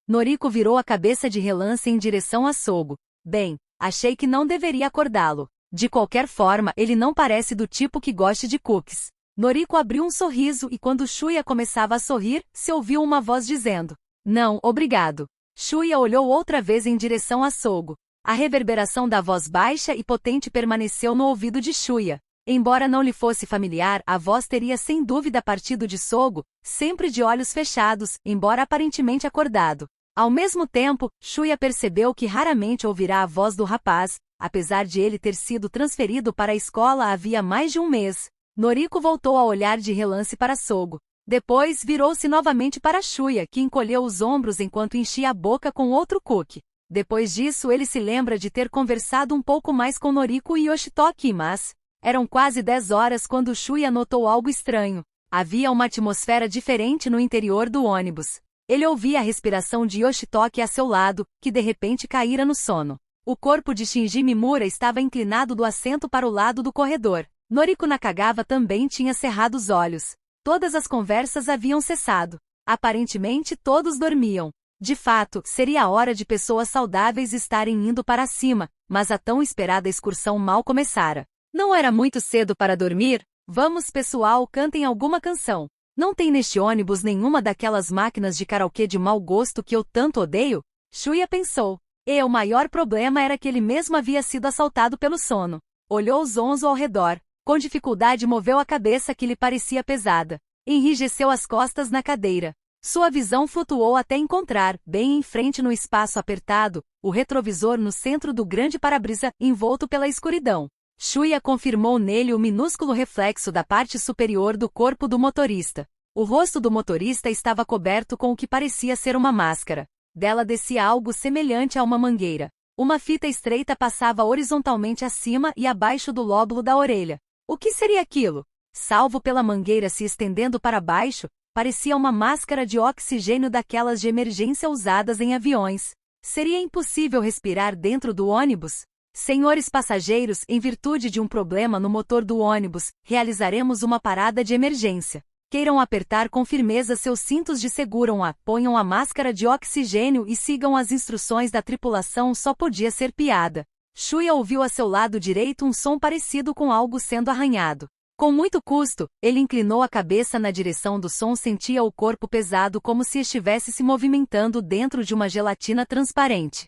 [SPEAKER 1] Noriko virou a cabeça de relance em direção a Sogo. Bem, achei que não deveria acordá-lo. De qualquer forma, ele não parece do tipo que goste de cookies. Noriko abriu um sorriso e quando Shuya começava a sorrir, se ouviu uma voz dizendo: não, obrigado. Shuya olhou outra vez em direção a Sogo. A reverberação da voz baixa e potente permaneceu no ouvido de Shuya. Embora não lhe fosse familiar, a voz teria sem dúvida partido de Sogo, sempre de olhos fechados, embora aparentemente acordado. Ao mesmo tempo, Shuya percebeu que raramente ouvirá a voz do rapaz, apesar de ele ter sido transferido para a escola havia mais de um mês. Noriko voltou a olhar de relance para Sogo. Depois, virou-se novamente para Shuya, que encolheu os ombros enquanto enchia a boca com outro cookie. Depois disso, ele se lembra de ter conversado um pouco mais com Noriko e Yoshitoki, mas eram quase 10 horas quando Shuya notou algo estranho. Havia uma atmosfera diferente no interior do ônibus. Ele ouvia a respiração de Yoshitoki a seu lado, que de repente caíra no sono. O corpo de Shinji Mimura estava inclinado do assento para o lado do corredor. Noriko Nakagawa também tinha cerrado os olhos. Todas as conversas haviam cessado. Aparentemente todos dormiam. De fato, seria a hora de pessoas saudáveis estarem indo para cima, mas a tão esperada excursão mal começara. Não era muito cedo para dormir? Vamos pessoal, cantem alguma canção. Não tem neste ônibus nenhuma daquelas máquinas de karaokê de mau gosto que eu tanto odeio? Shuya pensou. E o maior problema era que ele mesmo havia sido assaltado pelo sono. Olhou zonzo ao redor. Com dificuldade moveu a cabeça que lhe parecia pesada. Enrijeceu as costas na cadeira. Sua visão flutuou até encontrar, bem em frente no espaço apertado, o retrovisor no centro do grande para-brisa, envolto pela escuridão. Shuya confirmou nele o minúsculo reflexo da parte superior do corpo do motorista. O rosto do motorista estava coberto com o que parecia ser uma máscara. Dela descia algo semelhante a uma mangueira. Uma fita estreita passava horizontalmente acima e abaixo do lóbulo da orelha. O que seria aquilo? Salvo pela mangueira se estendendo para baixo, parecia uma máscara de oxigênio daquelas de emergência usadas em aviões. Seria impossível respirar dentro do ônibus? Senhores passageiros, em virtude de um problema no motor do ônibus, realizaremos uma parada de emergência. Queiram apertar com firmeza seus cintos de segurança, ponham a máscara de oxigênio e sigam as instruções da tripulação. Só podia ser piada. Shuya ouviu a seu lado direito um som parecido com algo sendo arranhado. Com muito custo, ele inclinou a cabeça na direção do som e sentia o corpo pesado como se estivesse se movimentando dentro de uma gelatina transparente.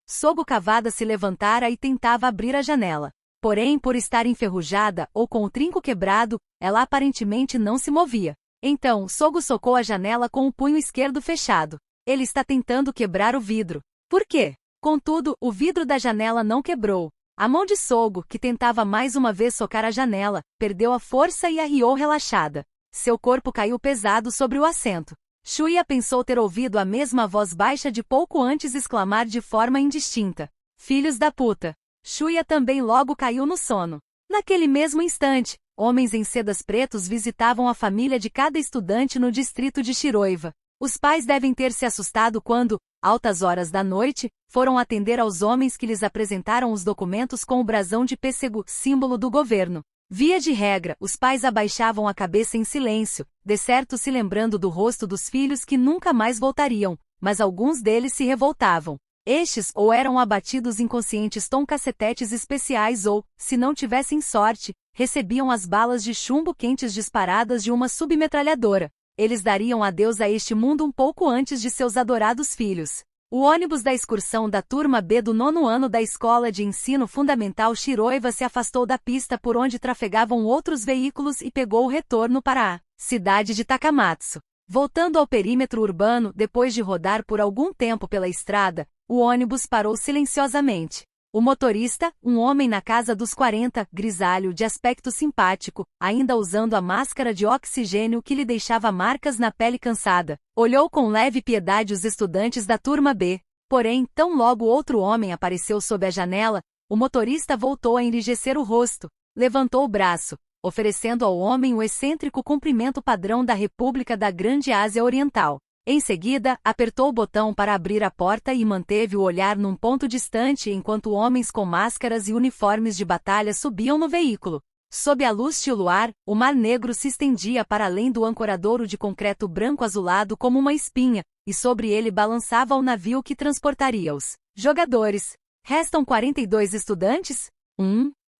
[SPEAKER 1] Sogo cavada se levantara e tentava abrir a janela. Porém, por estar enferrujada ou com o trinco quebrado, ela aparentemente não se movia. Então, Sogo socou a janela com o punho esquerdo fechado. Ele está tentando quebrar o vidro. Por quê? Contudo, o vidro da janela não quebrou. A mão de Sogo, que tentava mais uma vez socar a janela, perdeu a força e arriou relaxada. Seu corpo caiu pesado sobre o assento. Shuya pensou ter ouvido a mesma voz baixa de pouco antes exclamar de forma indistinta: "Filhos da puta!" Shuya também logo caiu no sono. Naquele mesmo instante, homens em sedas pretos visitavam a família de cada estudante no distrito de Shiroiva. Os pais devem ter se assustado quando, altas horas da noite, foram atender aos homens que lhes apresentaram os documentos com o brasão de pêssego, símbolo do governo. Via de regra, os pais abaixavam a cabeça em silêncio, de certo se lembrando do rosto dos filhos que nunca mais voltariam, mas alguns deles se revoltavam. Estes ou eram abatidos inconscientes com cacetetes especiais ou, se não tivessem sorte, recebiam as balas de chumbo quentes disparadas de uma submetralhadora. Eles dariam adeus a este mundo um pouco antes de seus adorados filhos. O ônibus da excursão da turma B do 9º ano da Escola de Ensino Fundamental Shiroiva se afastou da pista por onde trafegavam outros veículos e pegou o retorno para a cidade de Takamatsu. Voltando ao perímetro urbano, depois de rodar por algum tempo pela estrada, o ônibus parou silenciosamente. O motorista, um homem na casa dos 40, grisalho, de aspecto simpático, ainda usando a máscara de oxigênio que lhe deixava marcas na pele cansada, olhou com leve piedade os estudantes da turma B. Porém, tão logo outro homem apareceu sob a janela, o motorista voltou a enrijecer o rosto, levantou o braço, oferecendo ao homem o excêntrico cumprimento padrão da República da Grande Ásia Oriental. Em seguida, apertou o botão para abrir a porta e manteve o olhar num ponto distante enquanto homens com máscaras e uniformes de batalha subiam no veículo. Sob a luz de luar, o Mar Negro se estendia para além do ancoradouro de concreto branco azulado como uma espinha, e sobre ele balançava o navio que transportaria os jogadores. Restam 42 estudantes?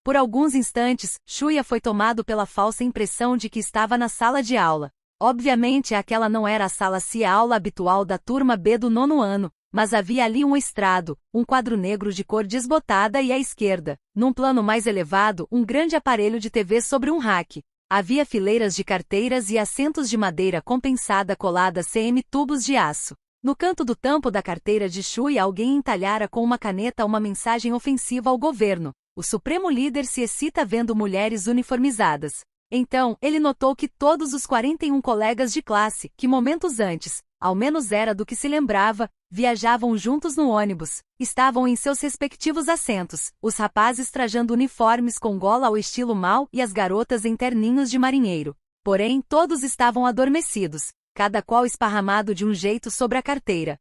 [SPEAKER 1] Por alguns instantes, Shuya foi tomado pela falsa impressão de que estava na sala de aula. Obviamente aquela não era a sala-aula habitual da turma B do 9º ano, mas havia ali um estrado, um quadro negro de cor desbotada e à esquerda, num plano mais elevado, um grande aparelho de TV sobre um rack. Havia fileiras de carteiras e assentos de madeira compensada colada tubos de aço. No canto do tampo da carteira de Shuya alguém entalhara com uma caneta uma mensagem ofensiva ao governo. O supremo líder se excita vendo mulheres uniformizadas. Então, ele notou que todos os 41 colegas de classe, que momentos antes, ao menos era do que se lembrava, viajavam juntos no ônibus, estavam em seus respectivos assentos, os rapazes trajando uniformes com gola ao estilo Mao e as garotas em terninhos de marinheiro. Porém, todos estavam adormecidos, cada qual esparramado de um jeito sobre a carteira.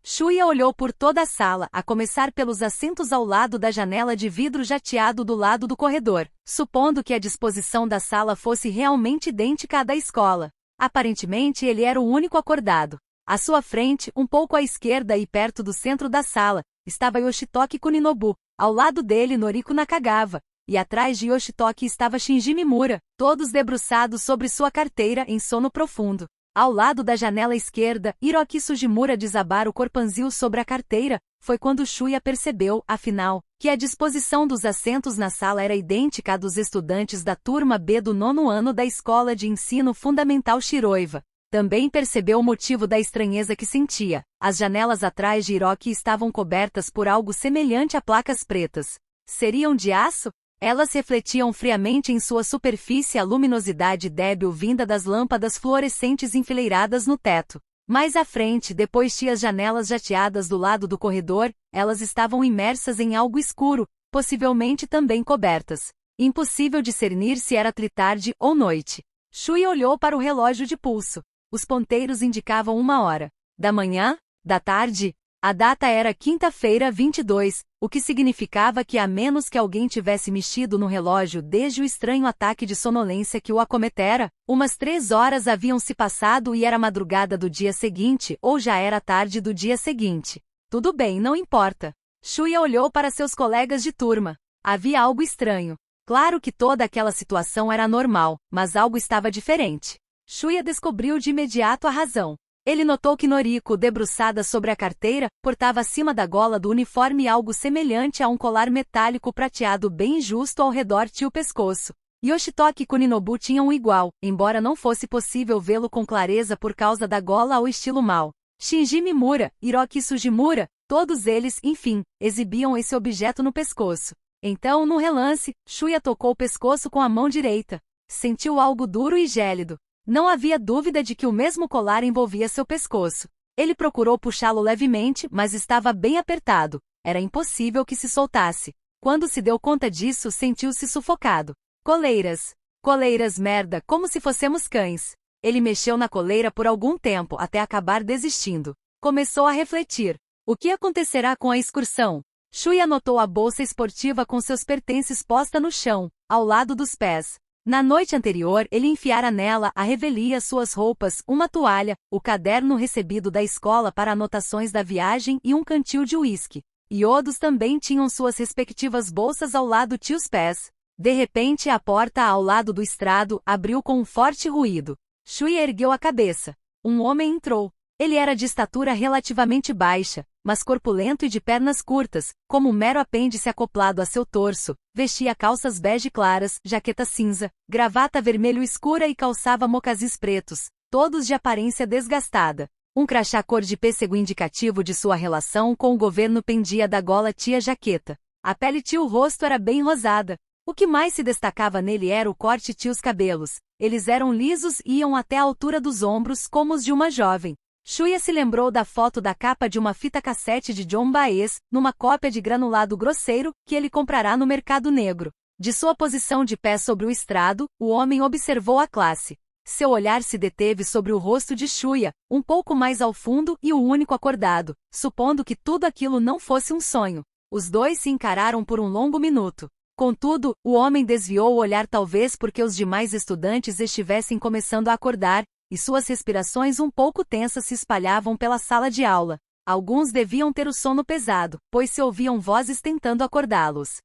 [SPEAKER 1] Shuya olhou por toda a sala, a começar pelos assentos ao lado da janela de vidro jateado do lado do corredor, supondo que a disposição da sala fosse realmente idêntica à da escola. Aparentemente ele era o único acordado. À sua frente, um pouco à esquerda e perto do centro da sala, estava Yoshitoki Kuninobu, ao lado dele Noriko Nakagawa, e atrás de Yoshitoki estava Shinji Mimura, todos debruçados sobre sua carteira em sono profundo. Ao lado da janela esquerda, Hiroki Sugimura desabara o corpanzil sobre a carteira. Foi quando Shuya percebeu, afinal, que a disposição dos assentos na sala era idêntica à dos estudantes da turma B do 9º ano da Escola de Ensino Fundamental Shiroiva. Também percebeu o motivo da estranheza que sentia. As janelas atrás de Hiroki estavam cobertas por algo semelhante a placas pretas. Seriam de aço? Elas refletiam friamente em sua superfície a luminosidade débil vinda das lâmpadas fluorescentes enfileiradas no teto. Mais à frente, depois tinha as janelas jateadas do lado do corredor, elas estavam imersas em algo escuro, possivelmente também cobertas. Impossível discernir se era tarde ou noite. Shuya olhou para o relógio de pulso. Os ponteiros indicavam 1 hora. Da manhã? Da tarde? A data era quinta-feira 22, o que significava que a menos que alguém tivesse mexido no relógio desde o estranho ataque de sonolência que o acometera, umas 3 horas haviam se passado e era madrugada do dia seguinte ou já era tarde do dia seguinte. Tudo bem, não importa. Shuya olhou para seus colegas de turma. Havia algo estranho. Claro que toda aquela situação era normal, mas algo estava diferente. Shuya descobriu de imediato a razão. Ele notou que Noriko, debruçada sobre a carteira, portava acima da gola do uniforme algo semelhante a um colar metálico prateado bem justo ao redor de o pescoço. Yoshitoki e Kuninobu tinham um igual, embora não fosse possível vê-lo com clareza por causa da gola ao estilo Mao. Shinji Mimura, Hiroki Sugimura, todos eles, enfim, exibiam esse objeto no pescoço. Então, no relance, Shuya tocou o pescoço com a mão direita. Sentiu algo duro e gélido. Não havia dúvida de que o mesmo colar envolvia seu pescoço. Ele procurou puxá-lo levemente, mas estava bem apertado. Era impossível que se soltasse. Quando se deu conta disso, sentiu-se sufocado. Coleiras. Coleiras merda, como se fossemos cães. Ele mexeu na coleira por algum tempo, até acabar desistindo. Começou a refletir. O que acontecerá com a excursão? Shuya notou a bolsa esportiva com seus pertences posta no chão, ao lado dos pés. Na noite anterior, ele enfiara nela a revelia suas roupas, uma toalha, o caderno recebido da escola para anotações da viagem e um cantil de uísque. Iodos também tinham suas respectivas bolsas ao lado de os pés. De repente, a porta ao lado do estrado abriu com um forte ruído. Shuya ergueu a cabeça. Um homem entrou. Ele era de estatura relativamente baixa, mas corpulento e de pernas curtas, como um mero apêndice acoplado a seu torso. Vestia calças bege claras, jaqueta cinza, gravata vermelho escura e calçava mocassins pretos, todos de aparência desgastada. Um crachá cor de pêssego indicativo de sua relação com o governo pendia da gola tia jaqueta. A pele tio rosto era bem rosada. O que mais se destacava nele era o corte tio os cabelos. Eles eram lisos e iam até a altura dos ombros como os de uma jovem. Shuya se lembrou da foto da capa de uma fita cassete de John Baez, numa cópia de granulado grosseiro, que ele comprará no mercado negro. De sua posição de pé sobre o estrado, o homem observou a classe. Seu olhar se deteve sobre o rosto de Shuya, um pouco mais ao fundo e o único acordado, supondo que tudo aquilo não fosse um sonho. Os dois se encararam por um longo minuto. Contudo, o homem desviou o olhar talvez porque os demais estudantes estivessem começando a acordar, e suas respirações um pouco tensas se espalhavam pela sala de aula. Alguns deviam ter o sono pesado, pois se ouviam vozes tentando acordá-los.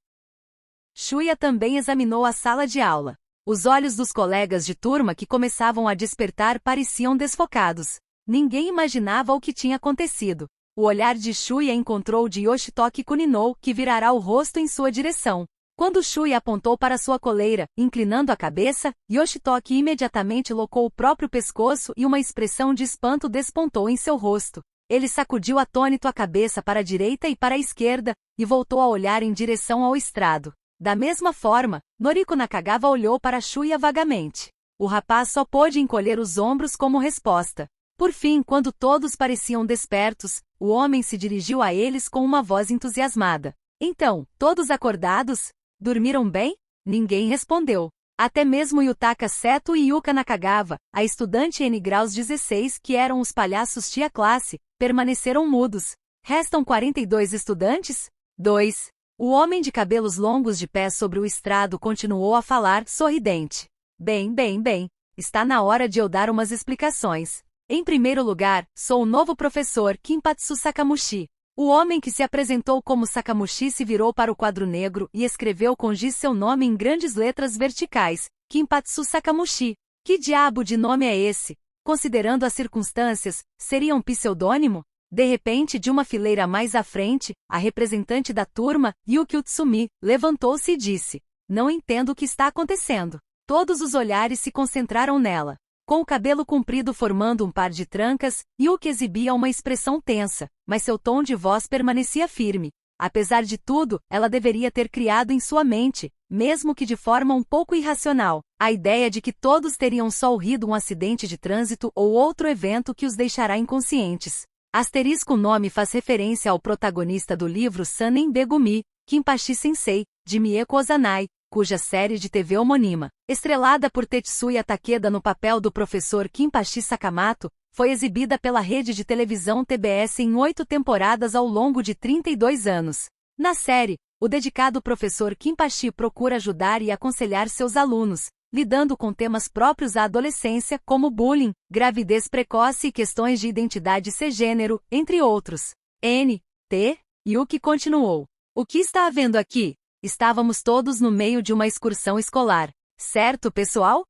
[SPEAKER 1] Shuya também examinou a sala de aula. Os olhos dos colegas de turma que começavam a despertar pareciam desfocados. Ninguém imaginava o que tinha acontecido. O olhar de Shuya encontrou de Yoshitoki Kunino, que virara o rosto em sua direção. Quando Shuya apontou para sua coleira, inclinando a cabeça, Yoshitoki imediatamente locou o próprio pescoço e uma expressão de espanto despontou em seu rosto. Ele sacudiu atônito a cabeça para a direita e para a esquerda, e voltou a olhar em direção ao estrado. Da mesma forma, Noriko Nakagawa olhou para Shuya vagamente. O rapaz só pôde encolher os ombros como resposta. Por fim, quando todos pareciam despertos, o homem se dirigiu a eles com uma voz entusiasmada. Então, todos acordados? Dormiram bem? Ninguém respondeu. Até mesmo Yutaka Seto e Yuka Nakagawa, a estudante N graus 16 que eram os palhaços tia classe, permaneceram mudos. Restam 42 estudantes? 2. O homem de cabelos longos de pé sobre o estrado continuou a falar, sorridente. Bem. Está na hora de eu dar umas explicações. Em primeiro lugar, sou o novo professor Kinpatsu Sakamushi. O homem que se apresentou como Sakamushi se virou para o quadro negro e escreveu com giz seu nome em grandes letras verticais, Kinpatsu Sakamushi. Que diabo de nome é esse? Considerando as circunstâncias, seria um pseudônimo? De repente, de uma fileira mais à frente, a representante da turma, Yuki Utsumi, levantou-se e disse: Não entendo o que está acontecendo. Todos os olhares se concentraram nela. Com o cabelo comprido formando um par de trancas, Yuki exibia uma expressão tensa, mas seu tom de voz permanecia firme. Apesar de tudo, ela deveria ter criado em sua mente, mesmo que de forma um pouco irracional, a ideia de que todos teriam sofrido um acidente de trânsito ou outro evento que os deixará inconscientes. O nome faz referência ao protagonista do livro Sanen Begumi, Kinpachi Sensei, de Mieko Ozanai, cuja série de TV homônima, estrelada por Tetsuya Takeda no papel do professor Kinpachi Sakamoto, foi exibida pela rede de televisão TBS em 8 temporadas ao longo de 32 anos. Na série, o dedicado professor Kinpachi procura ajudar e aconselhar seus alunos, lidando com temas próprios à adolescência como bullying, gravidez precoce e questões de identidade cisgênero, entre outros. Yuki continuou. O que está havendo aqui? Estávamos todos no meio de uma excursão escolar. Certo, pessoal?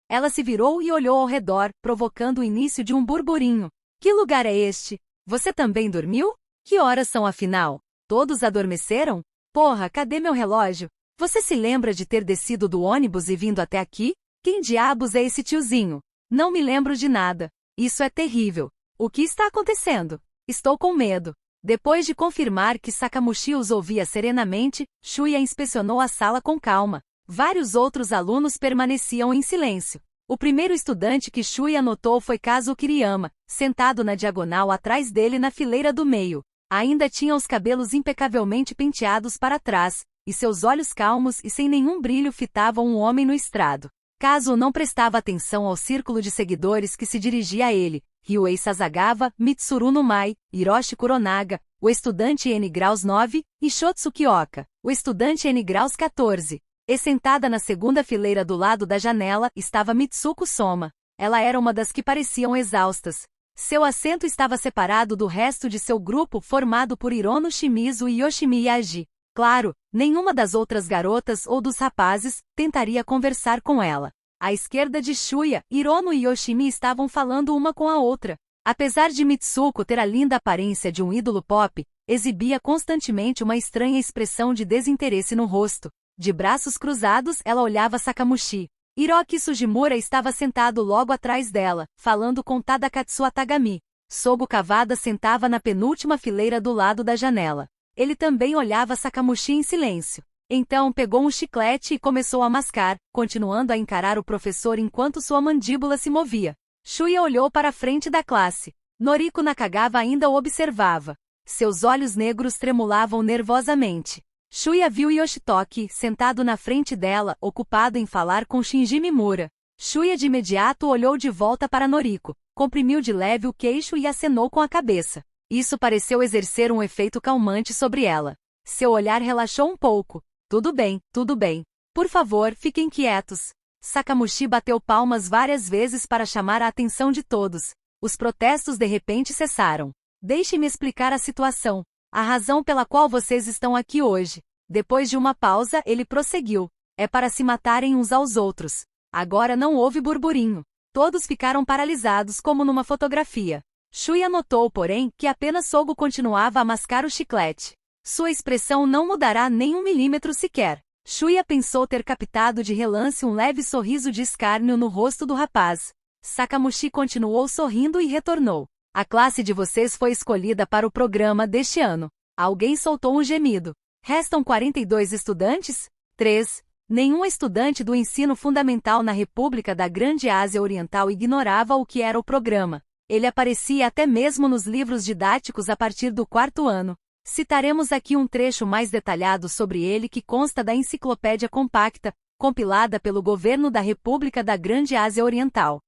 [SPEAKER 1] Ela se virou e olhou ao redor, provocando o início de um burburinho. Que lugar é este? Você também dormiu? Que horas são afinal? Todos adormeceram? Porra, cadê meu relógio? Você se lembra de ter descido do ônibus e vindo até aqui? Quem diabos é esse tiozinho? Não me lembro de nada. Isso é terrível. O que está acontecendo? Estou com medo. Depois de confirmar que Sakamoshi os ouvia serenamente, Shuya inspecionou a sala com calma. Vários outros alunos permaneciam em silêncio. O primeiro estudante que Shuya notou foi Kazu Kiriyama, sentado na diagonal atrás dele na fileira do meio. Ainda tinha os cabelos impecavelmente penteados para trás, e seus olhos calmos e sem nenhum brilho fitavam um homem no estrado. Kazu não prestava atenção ao círculo de seguidores que se dirigia a ele. Ryuei Sasagawa, Mitsuru Numai, Hiroshi Kuronaga, o estudante N graus 9, e Shotsu Kyoka, o estudante N graus 14. E sentada na segunda fileira do lado da janela, estava Mitsuko Soma. Ela era uma das que pareciam exaustas. Seu assento estava separado do resto de seu grupo formado por Hirono Shimizu e Yoshimi Yaji. Claro, nenhuma das outras garotas ou dos rapazes tentaria conversar com ela. À esquerda de Shuya, Hirono e Yoshimi estavam falando uma com a outra. Apesar de Mitsuko ter a linda aparência de um ídolo pop, exibia constantemente uma estranha expressão de desinteresse no rosto. De braços cruzados, ela olhava Sakamoshi. Hiroki Sugimura estava sentado logo atrás dela, falando com Tadakatsu Atagami. Sogo Kawada sentava na penúltima fileira do lado da janela. Ele também olhava Sakamoshi em silêncio. Então pegou um chiclete e começou a mascar, continuando a encarar o professor enquanto sua mandíbula se movia. Shuya olhou para a frente da classe. Noriko Nakagawa ainda o observava. Seus olhos negros tremulavam nervosamente. Shuya viu Yoshitoki, sentado na frente dela, ocupado em falar com Shinji Mimura. Shuya de imediato olhou de volta para Noriko, comprimiu de leve o queixo e acenou com a cabeça. Isso pareceu exercer um efeito calmante sobre ela. Seu olhar relaxou um pouco. Tudo bem, tudo bem. Por favor, fiquem quietos. Sakamoshi bateu palmas várias vezes para chamar a atenção de todos. Os protestos de repente cessaram. Deixe-me explicar a situação. A razão pela qual vocês estão aqui hoje. Depois de uma pausa, ele prosseguiu. É para se matarem uns aos outros. Agora não houve burburinho. Todos ficaram paralisados como numa fotografia. Shuya notou, porém, que apenas Sogo continuava a mascar o chiclete. Sua expressão não mudará nem 1 milímetro sequer. Shuya pensou ter captado de relance um leve sorriso de escárnio no rosto do rapaz. Sakamoshi continuou sorrindo e retornou. A classe de vocês foi escolhida para o programa deste ano. Alguém soltou um gemido. Restam 42 estudantes? 3. Nenhum estudante do ensino fundamental na República da Grande Ásia Oriental ignorava o que era o programa. Ele aparecia até mesmo nos livros didáticos a partir do 4º ano. Citaremos aqui um trecho mais detalhado sobre ele que consta da Enciclopédia Compacta, compilada pelo Governo da República da Grande Ásia Oriental.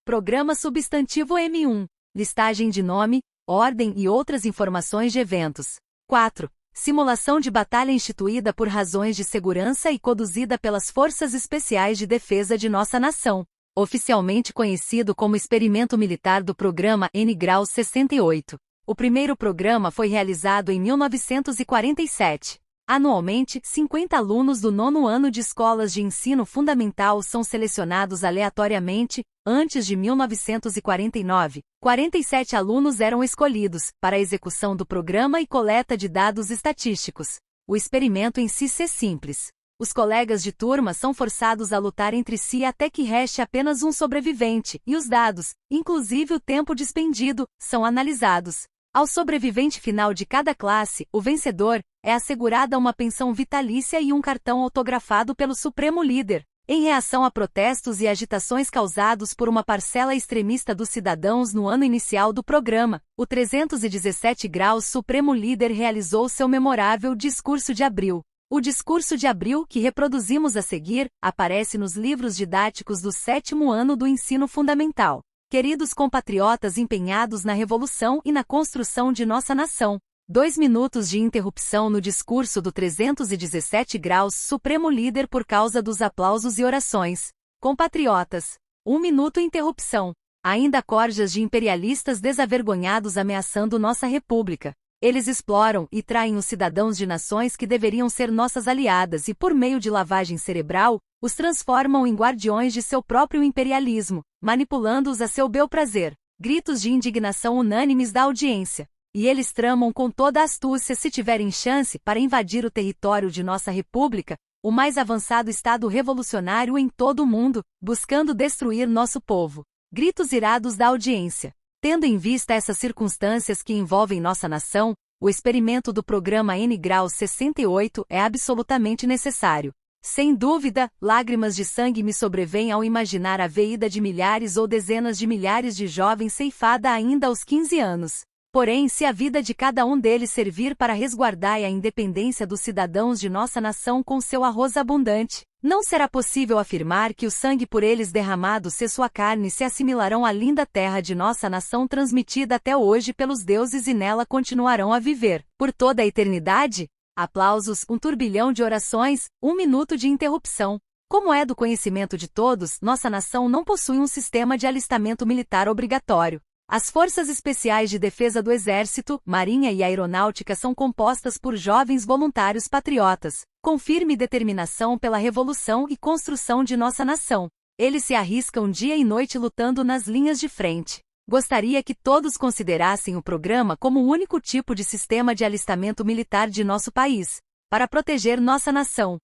[SPEAKER 1] Programa Substantivo M1. Listagem de nome, ordem e outras informações de eventos. 4. Simulação de batalha instituída por razões de segurança e conduzida pelas Forças Especiais de Defesa de nossa nação. Oficialmente conhecido como Experimento Militar do Programa N graus 68. O primeiro programa foi realizado em 1947. Anualmente, 50 alunos do 9º ano de escolas de ensino fundamental são selecionados aleatoriamente. Antes de 1949, 47 alunos eram escolhidos para a execução do programa e coleta de dados estatísticos. O experimento em si é simples. Os colegas de turma são forçados a lutar entre si até que reste apenas um sobrevivente, e os dados, inclusive o tempo despendido, são analisados. Ao sobrevivente final de cada classe, o vencedor, é assegurada uma pensão vitalícia e um cartão autografado pelo Supremo Líder. Em reação a protestos e agitações causados por uma parcela extremista dos cidadãos no ano inicial do programa, o 317 graus Supremo Líder realizou seu memorável Discurso de Abril. O Discurso de Abril, que reproduzimos a seguir, aparece nos livros didáticos do 7º ano do ensino fundamental. Queridos compatriotas empenhados na revolução e na construção de nossa nação, 2 minutos de interrupção no discurso do 317 graus Supremo Líder por causa dos aplausos e orações. Compatriotas, 1 minuto interrupção. Ainda corjas de imperialistas desavergonhados ameaçando nossa república. Eles exploram e traem os cidadãos de nações que deveriam ser nossas aliadas e, por meio de lavagem cerebral, os transformam em guardiões de seu próprio imperialismo, manipulando-os a seu bel prazer. Gritos de indignação unânimes da audiência. E eles tramam com toda a astúcia se tiverem chance para invadir o território de nossa república, o mais avançado estado revolucionário em todo o mundo, buscando destruir nosso povo. Gritos irados da audiência. Tendo em vista essas circunstâncias que envolvem nossa nação, o experimento do programa N-Grau 68 é absolutamente necessário. Sem dúvida, lágrimas de sangue me sobrevêm ao imaginar a veída de milhares ou dezenas de milhares de jovens ceifada ainda aos 15 anos. Porém, se a vida de cada um deles servir para resguardar a independência dos cidadãos de nossa nação com seu arroz abundante, não será possível afirmar que o sangue por eles derramado se sua carne se assimilarão à linda terra de nossa nação transmitida até hoje pelos deuses e nela continuarão a viver, por toda a eternidade? Aplausos, um turbilhão de orações, 1 minuto de interrupção. Como é do conhecimento de todos, nossa nação não possui um sistema de alistamento militar obrigatório. As Forças Especiais de Defesa do Exército, Marinha e Aeronáutica são compostas por jovens voluntários patriotas, com firme determinação pela revolução e construção de nossa nação. Eles se arriscam dia e noite lutando nas linhas de frente. Gostaria que todos considerassem o programa como o único tipo de sistema de alistamento militar de nosso país, para proteger nossa nação.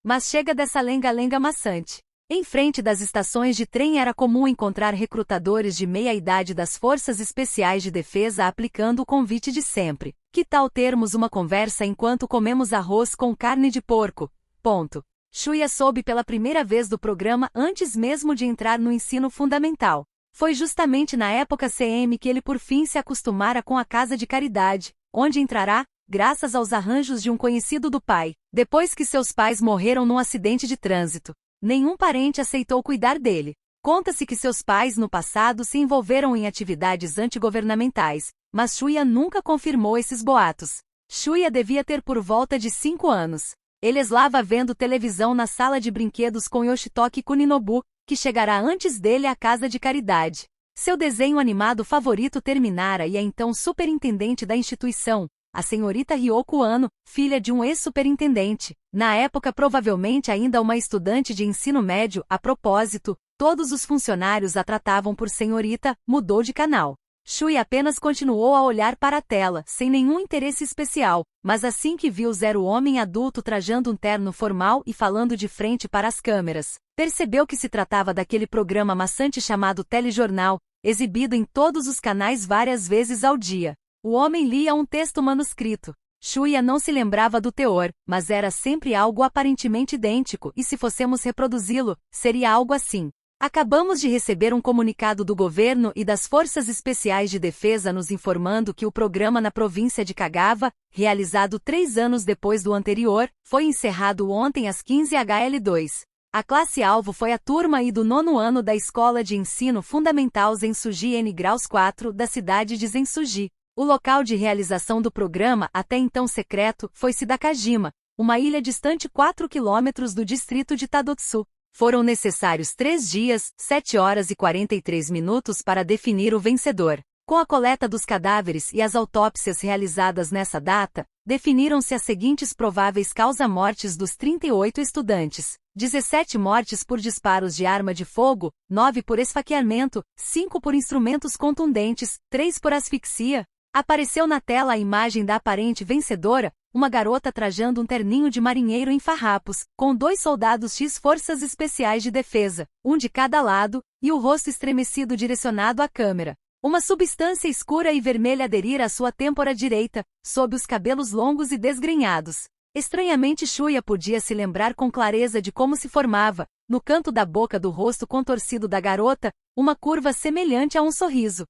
[SPEAKER 1] Mas chega dessa lenga-lenga maçante. Em frente das estações de trem era comum encontrar recrutadores de meia-idade das Forças Especiais de Defesa aplicando o convite de sempre. Que tal termos uma conversa enquanto comemos arroz com carne de porco? Shuya soube pela primeira vez do programa antes mesmo de entrar no ensino fundamental. Foi justamente na época CM que ele por fim se acostumara com a casa de caridade, onde entrará, graças aos arranjos de um conhecido do pai, depois que seus pais morreram num acidente de trânsito. Nenhum parente aceitou cuidar dele. Conta-se que seus pais no passado se envolveram em atividades antigovernamentais, mas Shuya nunca confirmou esses boatos. Shuya devia ter por volta de 5 anos. Ele estava vendo televisão na sala de brinquedos com Yoshitoki Kuninobu, que chegará antes dele à casa de caridade. Seu desenho animado favorito terminara e a então superintendente da instituição, a senhorita Ryoko Ano, filha de um ex-superintendente, na época provavelmente ainda uma estudante de ensino médio, a propósito, todos os funcionários a tratavam por senhorita, mudou de canal. Shui apenas continuou a olhar para a tela, sem nenhum interesse especial, mas assim que viu o homem adulto trajando um terno formal e falando de frente para as câmeras, percebeu que se tratava daquele programa maçante chamado telejornal, exibido em todos os canais várias vezes ao dia. O homem lia um texto manuscrito. Shuya não se lembrava do teor, mas era sempre algo aparentemente idêntico e se fossemos reproduzi-lo, seria algo assim. Acabamos de receber um comunicado do governo e das Forças Especiais de Defesa nos informando que o programa na província de Kagawa, realizado 3 anos depois do anterior, foi encerrado ontem às 15 HL2. A classe-alvo foi a turma I do 9º ano da Escola de Ensino Fundamental Zensuji N-Graus 4 da cidade de Zensuji. O local de realização do programa, até então secreto, foi Sidakajima, uma ilha distante 4 quilômetros do distrito de Tadotsu. Foram necessários 3 dias, 7 horas e 43 minutos para definir o vencedor. Com a coleta dos cadáveres e as autópsias realizadas nessa data, definiram-se as seguintes prováveis causa-mortes dos 38 estudantes: 17 mortes por disparos de arma de fogo, 9 por esfaqueamento, 5 por instrumentos contundentes, 3 por asfixia. Apareceu na tela a imagem da aparente vencedora, uma garota trajando um terninho de marinheiro em farrapos, com 2 soldados X Forças Especiais de Defesa, um de cada lado, e o rosto estremecido direcionado à câmera. Uma substância escura e vermelha aderir à sua têmpora direita, sob os cabelos longos e desgrenhados. Estranhamente Shuya podia se lembrar com clareza de como se formava, no canto da boca do rosto contorcido da garota, uma curva semelhante a um sorriso.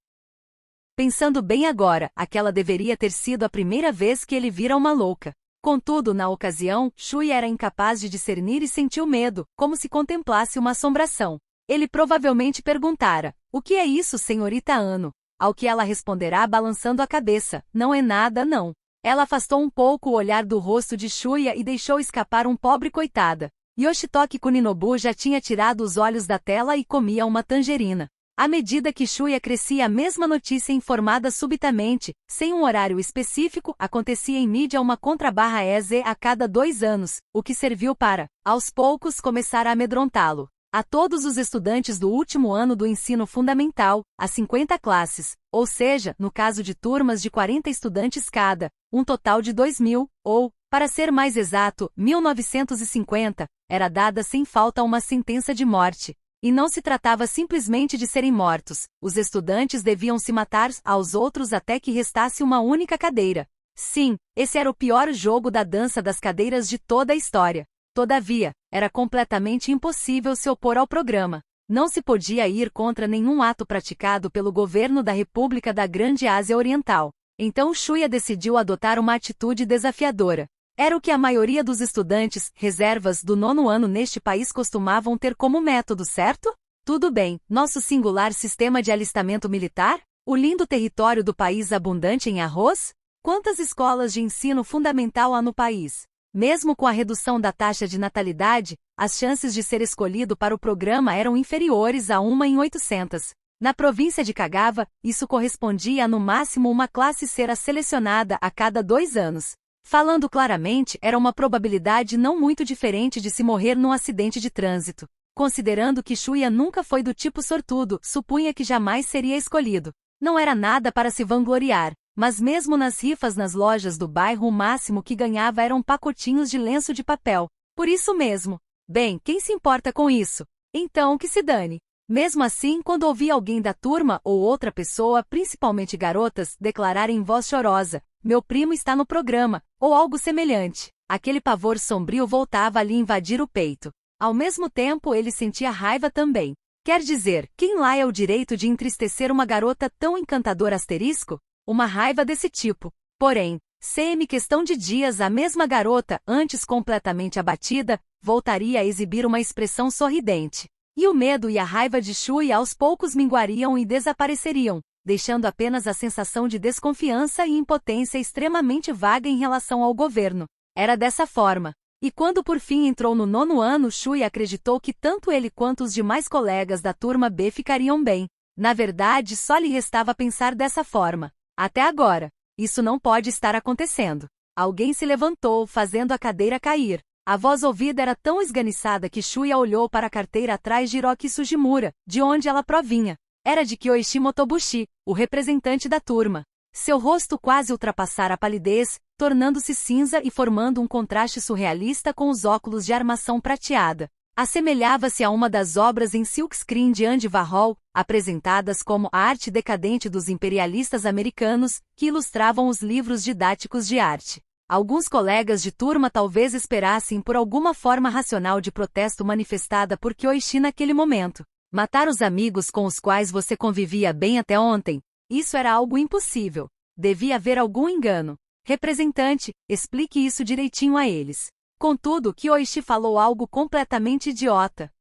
[SPEAKER 1] Pensando bem agora, aquela deveria ter sido a primeira vez que ele vira uma louca. Contudo, na ocasião, Shuya era incapaz de discernir e sentiu medo, como se contemplasse uma assombração. Ele provavelmente perguntara: "O que é isso, senhorita Ano?" Ao que ela responderá balançando a cabeça: "Não é nada, não." Ela afastou um pouco o olhar do rosto de Shuya e deixou escapar um pobre coitada. Yoshitoki Kuninobu já tinha tirado os olhos da tela e comia uma tangerina. À medida que Shuya crescia, a mesma notícia informada subitamente, sem um horário específico, acontecia em mídia uma contra/EZ a cada 2 anos, o que serviu para, aos poucos, começar a amedrontá-lo. A todos os estudantes do último ano do ensino fundamental, a 50 classes, ou seja, no caso de turmas de 40 estudantes cada, um total de 2.000, ou, para ser mais exato, 1950, era dada sem falta uma sentença de morte. E não se tratava simplesmente de serem mortos, os estudantes deviam se matar aos outros até que restasse uma única cadeira. Sim, esse era o pior jogo da dança das cadeiras de toda a história. Todavia, era completamente impossível se opor ao programa. Não se podia ir contra nenhum ato praticado pelo governo da República da Grande Ásia Oriental. Então Shuya decidiu adotar uma atitude desafiadora. Era o que a maioria dos estudantes, reservas do 9º ano neste país costumavam ter como método, certo? Tudo bem, nosso singular sistema de alistamento militar? O lindo território do país abundante em arroz? Quantas escolas de ensino fundamental há no país? Mesmo com a redução da taxa de natalidade, as chances de ser escolhido para o programa eram inferiores a 1 em 800. Na província de Kagawa, isso correspondia a no máximo uma classe ser selecionada a cada 2 anos. Falando claramente, era uma probabilidade não muito diferente de se morrer num acidente de trânsito. Considerando que Shuya nunca foi do tipo sortudo, supunha que jamais seria escolhido. Não era nada para se vangloriar. Mas mesmo nas rifas nas lojas do bairro o máximo que ganhava eram pacotinhos de lenço de papel. Por isso mesmo. Bem, quem se importa com isso? Então que se dane. Mesmo assim, quando ouvia alguém da turma ou outra pessoa, principalmente garotas, declarar em voz chorosa, "Meu primo está no programa", ou algo semelhante, aquele pavor sombrio voltava a lhe invadir o peito. Ao mesmo tempo ele sentia raiva também. Quer dizer, quem lá é o direito de entristecer uma garota tão encantadora asterisco? Uma raiva desse tipo. Porém, em questão de dias a mesma garota, antes completamente abatida, voltaria a exibir uma expressão sorridente. E o medo e a raiva de Shuya aos poucos minguariam e desapareceriam, deixando apenas a sensação de desconfiança e impotência extremamente vaga em relação ao governo. Era dessa forma. E quando por fim entrou no 9º ano, Shuya acreditou que tanto ele quanto os demais colegas da turma B ficariam bem. Na verdade, só lhe restava pensar dessa forma. Até agora. Isso não pode estar acontecendo. Alguém se levantou, fazendo a cadeira cair. A voz ouvida era tão esganiçada que Shuya olhou para a carteira atrás de Hiroki Sugimura, de onde ela provinha. Era de Kyoichi Motobushi, o representante da turma. Seu rosto quase ultrapassara a palidez, tornando-se cinza e formando um contraste surrealista com os óculos de armação prateada. Assemelhava-se a uma das obras em silkscreen de Andy Warhol, apresentadas como a arte decadente dos imperialistas americanos, que ilustravam os livros didáticos de arte. Alguns colegas de turma talvez esperassem por alguma forma racional de protesto manifestada por Kyoichi naquele momento. Matar os amigos com os quais você convivia bem até ontem? Isso era algo impossível. Devia haver algum engano. Representante, explique isso direitinho a eles. Contudo, Kyoichi falou algo completamente idiota.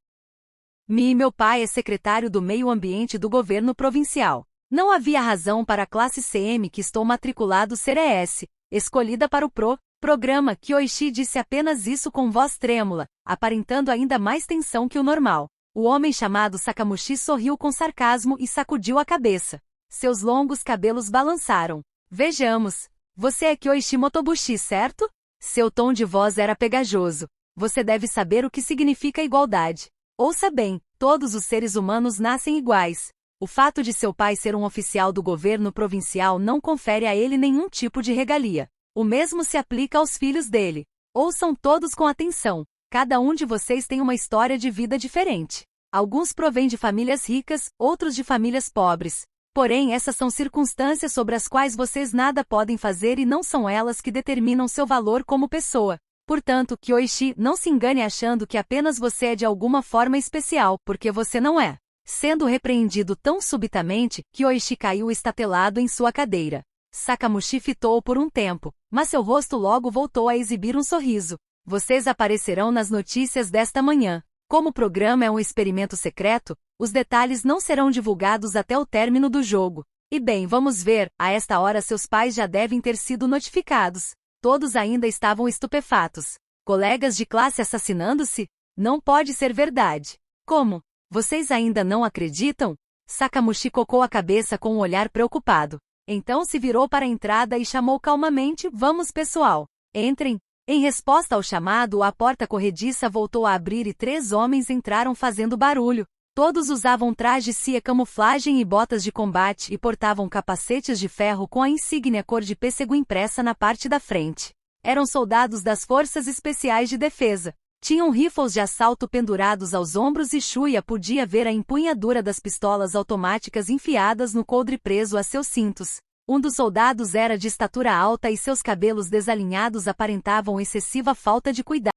[SPEAKER 1] Meu pai é secretário do meio ambiente do governo provincial. Não havia razão para a classe CM que estou matriculado ser ES, escolhida para o programa. Kyoichi disse apenas isso com voz trêmula, aparentando ainda mais tensão que o normal. O homem chamado Sakamushi sorriu com sarcasmo e sacudiu a cabeça. Seus longos cabelos balançaram. Vejamos. Você é Kyoichi Motobushi, certo? Seu tom de voz era pegajoso. Você deve saber o que significa igualdade. Ouça bem, todos os seres humanos nascem iguais. O fato de seu pai ser um oficial do governo provincial não confere a ele nenhum tipo de regalia. O mesmo se aplica aos filhos dele. Ouçam todos com atenção. Cada um de vocês tem uma história de vida diferente. Alguns provêm de famílias ricas, outros de famílias pobres. Porém, essas são circunstâncias sobre as quais vocês nada podem fazer e não são elas que determinam seu valor como pessoa. Portanto, Kyoichi, não se engane achando que apenas você é de alguma forma especial, porque você não é. Sendo repreendido tão subitamente, Kyoichi caiu estatelado em sua cadeira. Sakamushi fitou por um tempo, mas seu rosto logo voltou a exibir um sorriso. Vocês aparecerão nas notícias desta manhã. Como o programa é um experimento secreto, os detalhes não serão divulgados até o término do jogo. E bem, vamos ver, a esta hora seus pais já devem ter sido notificados. Todos ainda estavam estupefatos. Colegas de classe assassinando-se? Não pode ser verdade. Como? Vocês ainda não acreditam? Sakamushi cocou a cabeça com um olhar preocupado. Então se virou para a entrada e chamou calmamente: Vamos, pessoal. Entrem. Em resposta ao chamado, a porta corrediça voltou a abrir e 3 homens entraram fazendo barulho. Todos usavam trajes cia camuflagem e botas de combate e portavam capacetes de ferro com a insígnia cor de pêssego impressa na parte da frente. Eram soldados das Forças Especiais de Defesa. Tinham rifles de assalto pendurados aos ombros e Shuya podia ver a empunhadura das pistolas automáticas enfiadas no coldre preso a seus cintos. Um dos soldados era de estatura alta e seus cabelos desalinhados aparentavam excessiva falta de cuidado.